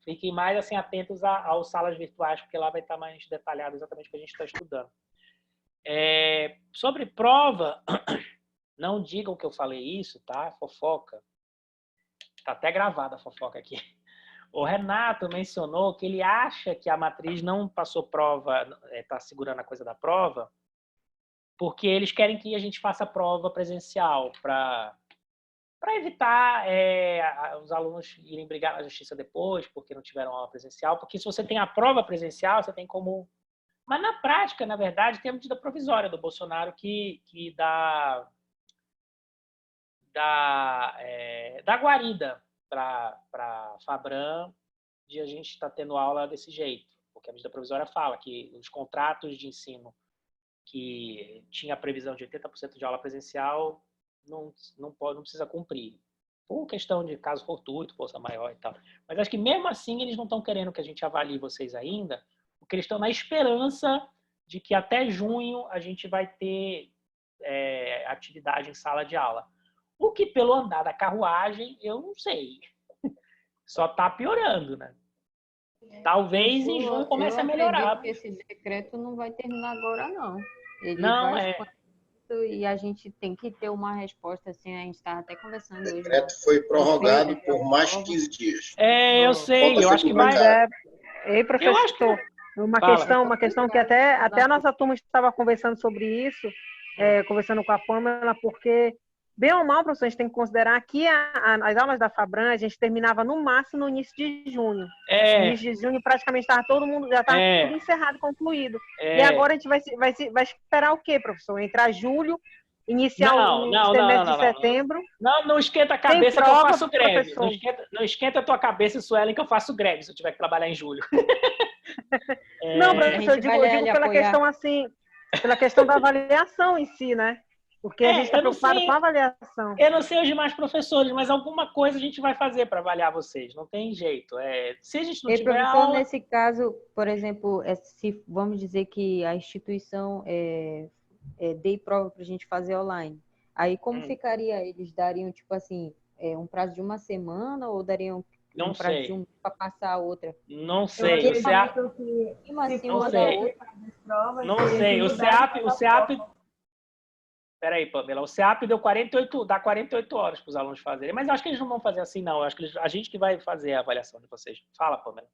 Speaker 1: Fiquem mais assim atentos aos salas virtuais, porque lá vai estar mais detalhado exatamente o que a gente está estudando. Sobre prova, não digam que eu falei isso, tá? Fofoca. Tá até gravada a fofoca aqui. O Renato mencionou que ele acha que a matriz não passou prova, está segurando a coisa da prova, porque eles querem que a gente faça prova presencial para evitar os alunos irem brigar na justiça depois, porque não tiveram aula presencial. Porque se você tem a prova presencial, você tem como... Mas na prática, na verdade, tem a medida provisória do Bolsonaro que dá guarida para Fabram de a gente estar tendo aula desse jeito. Porque a medida provisória fala que os contratos de ensino que tinha a previsão de 80% de aula presencial não precisa cumprir. Por questão de caso fortuito, força maior e tal. Mas acho que mesmo assim eles não estão querendo que a gente avalie vocês ainda, porque eles estão na esperança de que até junho a gente vai ter atividade em sala de aula. O que, pelo andar da carruagem, eu não sei. Só está piorando, né? Talvez em junho comece a melhorar.
Speaker 5: Porque esse decreto não vai terminar agora, não. Ele
Speaker 1: não,
Speaker 5: vai e a gente tem que ter uma resposta, assim, a gente estava até conversando hoje.
Speaker 6: O decreto foi prorrogado por mais de 15 dias.
Speaker 1: Eu sei, eu acho que vai...
Speaker 3: Ei, professor, uma questão que até a nossa turma estava conversando sobre isso, conversando com a Pâmela, porque, bem ou mal, professor, a gente tem que considerar que as aulas da Fabram a gente terminava no máximo no início de junho. No início de junho, praticamente, estava todo mundo, já estava tudo encerrado, concluído. E agora a gente vai esperar o quê, professor? Entrar julho, iniciar o semestre de setembro.
Speaker 1: Não esquenta a cabeça que eu faço greve. Não esquenta a tua cabeça, Suelen, que eu faço greve se eu tiver que trabalhar em julho.
Speaker 3: Não, professor, eu digo pela questão assim, pela questão da avaliação em si, né? Porque a gente está preocupado com a avaliação.
Speaker 1: Eu não sei os demais professores, mas alguma coisa a gente vai fazer para avaliar vocês. Não tem jeito. Se a gente não tiver
Speaker 5: professor,
Speaker 1: aula...
Speaker 5: nesse caso, por exemplo, se vamos dizer que a instituição dê prova para a gente fazer online, aí como ficaria? Eles dariam, tipo assim, um prazo de uma semana ou dariam
Speaker 1: não
Speaker 5: um prazo
Speaker 1: sei.
Speaker 5: de para passar a outra?
Speaker 1: Não sei. Não sei. O CEAP... Peraí, Pamela, o CEAP dá 48 horas para os alunos fazerem, mas eu acho que eles não vão fazer assim, não. Eu acho que a gente que vai fazer a avaliação de vocês. Fala, Pamela.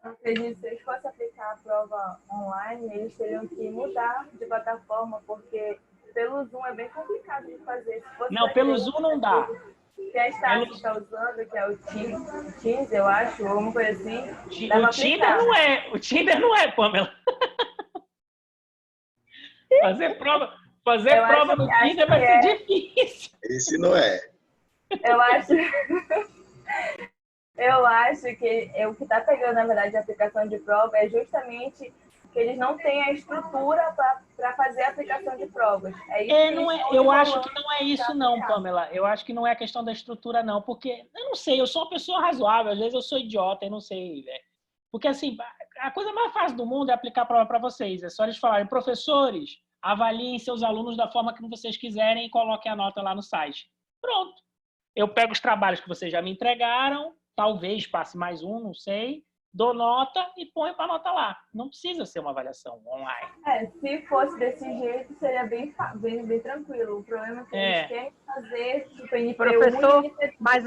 Speaker 2: Eu acredito que se eles fossem aplicar a prova online, eles teriam que mudar de plataforma, porque pelo Zoom é bem complicado de fazer.
Speaker 1: Não, pelo Zoom não dá.
Speaker 2: Que a Stasi está usando, que é o Teams, eu acho, ou alguma coisa assim.
Speaker 1: O Tinder não é, Pamela. Fazer prova no Tinder vai ser difícil.
Speaker 6: Esse não é.
Speaker 2: Eu acho que o que está pegando, na verdade, a aplicação de prova é justamente que eles não têm a estrutura para fazer a aplicação de provas. É isso que
Speaker 1: não é,
Speaker 2: eles
Speaker 1: eu acho
Speaker 2: estão
Speaker 1: que não é isso não,
Speaker 2: aplicar.
Speaker 1: Pamela. Eu acho que não é a questão da estrutura não, porque eu não sei, eu sou uma pessoa razoável, às vezes eu sou idiota, eu não sei, velho. Porque assim, a coisa mais fácil do mundo é aplicar a prova para vocês. É só eles falarem, professores, avaliem seus alunos da forma que vocês quiserem e coloquem a nota lá no site. Pronto. Eu pego os trabalhos que vocês já me entregaram, talvez passe mais um, não sei, dou nota e ponho para nota lá. Não precisa ser uma avaliação online.
Speaker 2: Se fosse desse jeito, seria bem tranquilo. O problema é que eles querem fazer tipo NPU.
Speaker 3: Professor, mas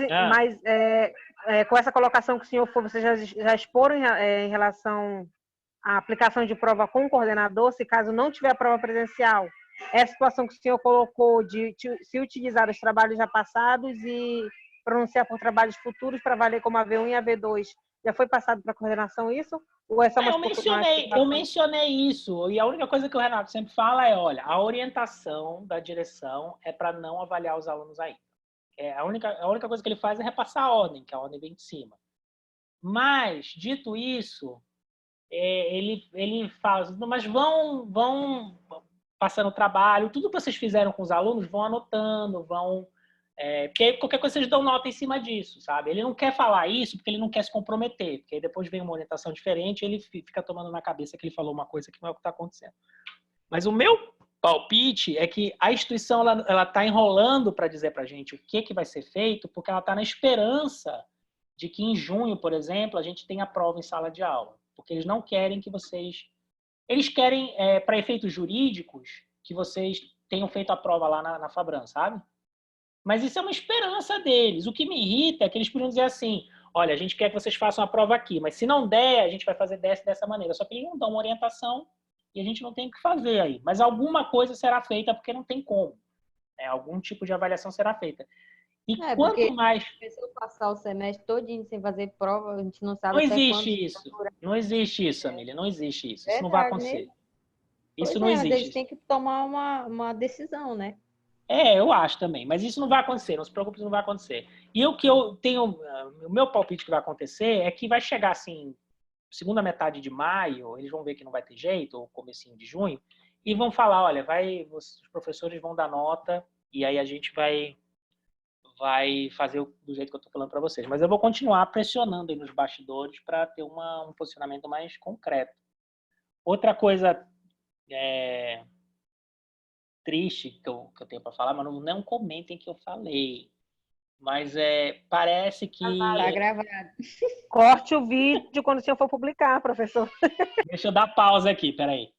Speaker 3: com essa colocação que o senhor foi, vocês já exporam em relação à aplicação de prova com o coordenador, se caso não tiver prova presencial, é a situação que o senhor colocou de se utilizar os trabalhos já passados e pronunciar por trabalhos futuros para valer como a V1 e a V2. Já foi passado para a coordenação isso? Ou é só
Speaker 1: eu mencionei isso. E a única coisa que o Renato sempre fala é, olha, a orientação da direção é para não avaliar os alunos ainda. A única coisa que ele faz é repassar a ordem, que a ordem vem de cima. Mas, dito isso, ele fala, mas vão passando o trabalho, tudo que vocês fizeram com os alunos, vão anotando, porque aí qualquer coisa vocês dão nota em cima disso, sabe? Ele não quer falar isso porque ele não quer se comprometer, porque aí depois vem uma orientação diferente e ele fica tomando na cabeça que ele falou uma coisa que não é o que está acontecendo. Mas o meu palpite é que a instituição ela está enrolando para dizer para a gente o que vai ser feito, porque ela está na esperança de que em junho, por exemplo, a gente tenha prova em sala de aula, porque eles não querem que vocês... Eles querem, para efeitos jurídicos, que vocês tenham feito a prova lá na Fabran, sabe? Mas isso é uma esperança deles. O que me irrita é que eles podiam dizer assim, olha, a gente quer que vocês façam a prova aqui, mas se não der, a gente vai fazer dessa maneira. Só que eles não dão uma orientação e a gente não tem o que fazer aí. Mas alguma coisa será feita porque não tem como. Algum tipo de avaliação será feita. E quanto mais...
Speaker 5: Se eu passar o semestre todinho sem fazer prova, a gente não sabe
Speaker 1: Não existe isso. Não existe isso, Amília. Não existe isso. Isso não vai acontecer. Isso não existe.
Speaker 5: Mas eles têm que tomar uma decisão, né?
Speaker 1: Eu acho também. Mas isso não vai acontecer. Não se preocupe, isso não vai acontecer. E o que eu tenho... O meu palpite que vai acontecer é que vai chegar, assim, segunda metade de maio, eles vão ver que não vai ter jeito, ou comecinho de junho, e vão falar, olha, os professores vão dar nota, e aí a gente vai fazer do jeito que eu estou falando para vocês. Mas eu vou continuar pressionando aí nos bastidores para ter um posicionamento mais concreto. Outra coisa triste que eu tenho para falar, mas não comentem que eu falei. Mas parece que...
Speaker 5: Tá gravado.
Speaker 3: Corte o vídeo quando o senhor for publicar, professor.
Speaker 1: Deixa eu dar pausa aqui, peraí.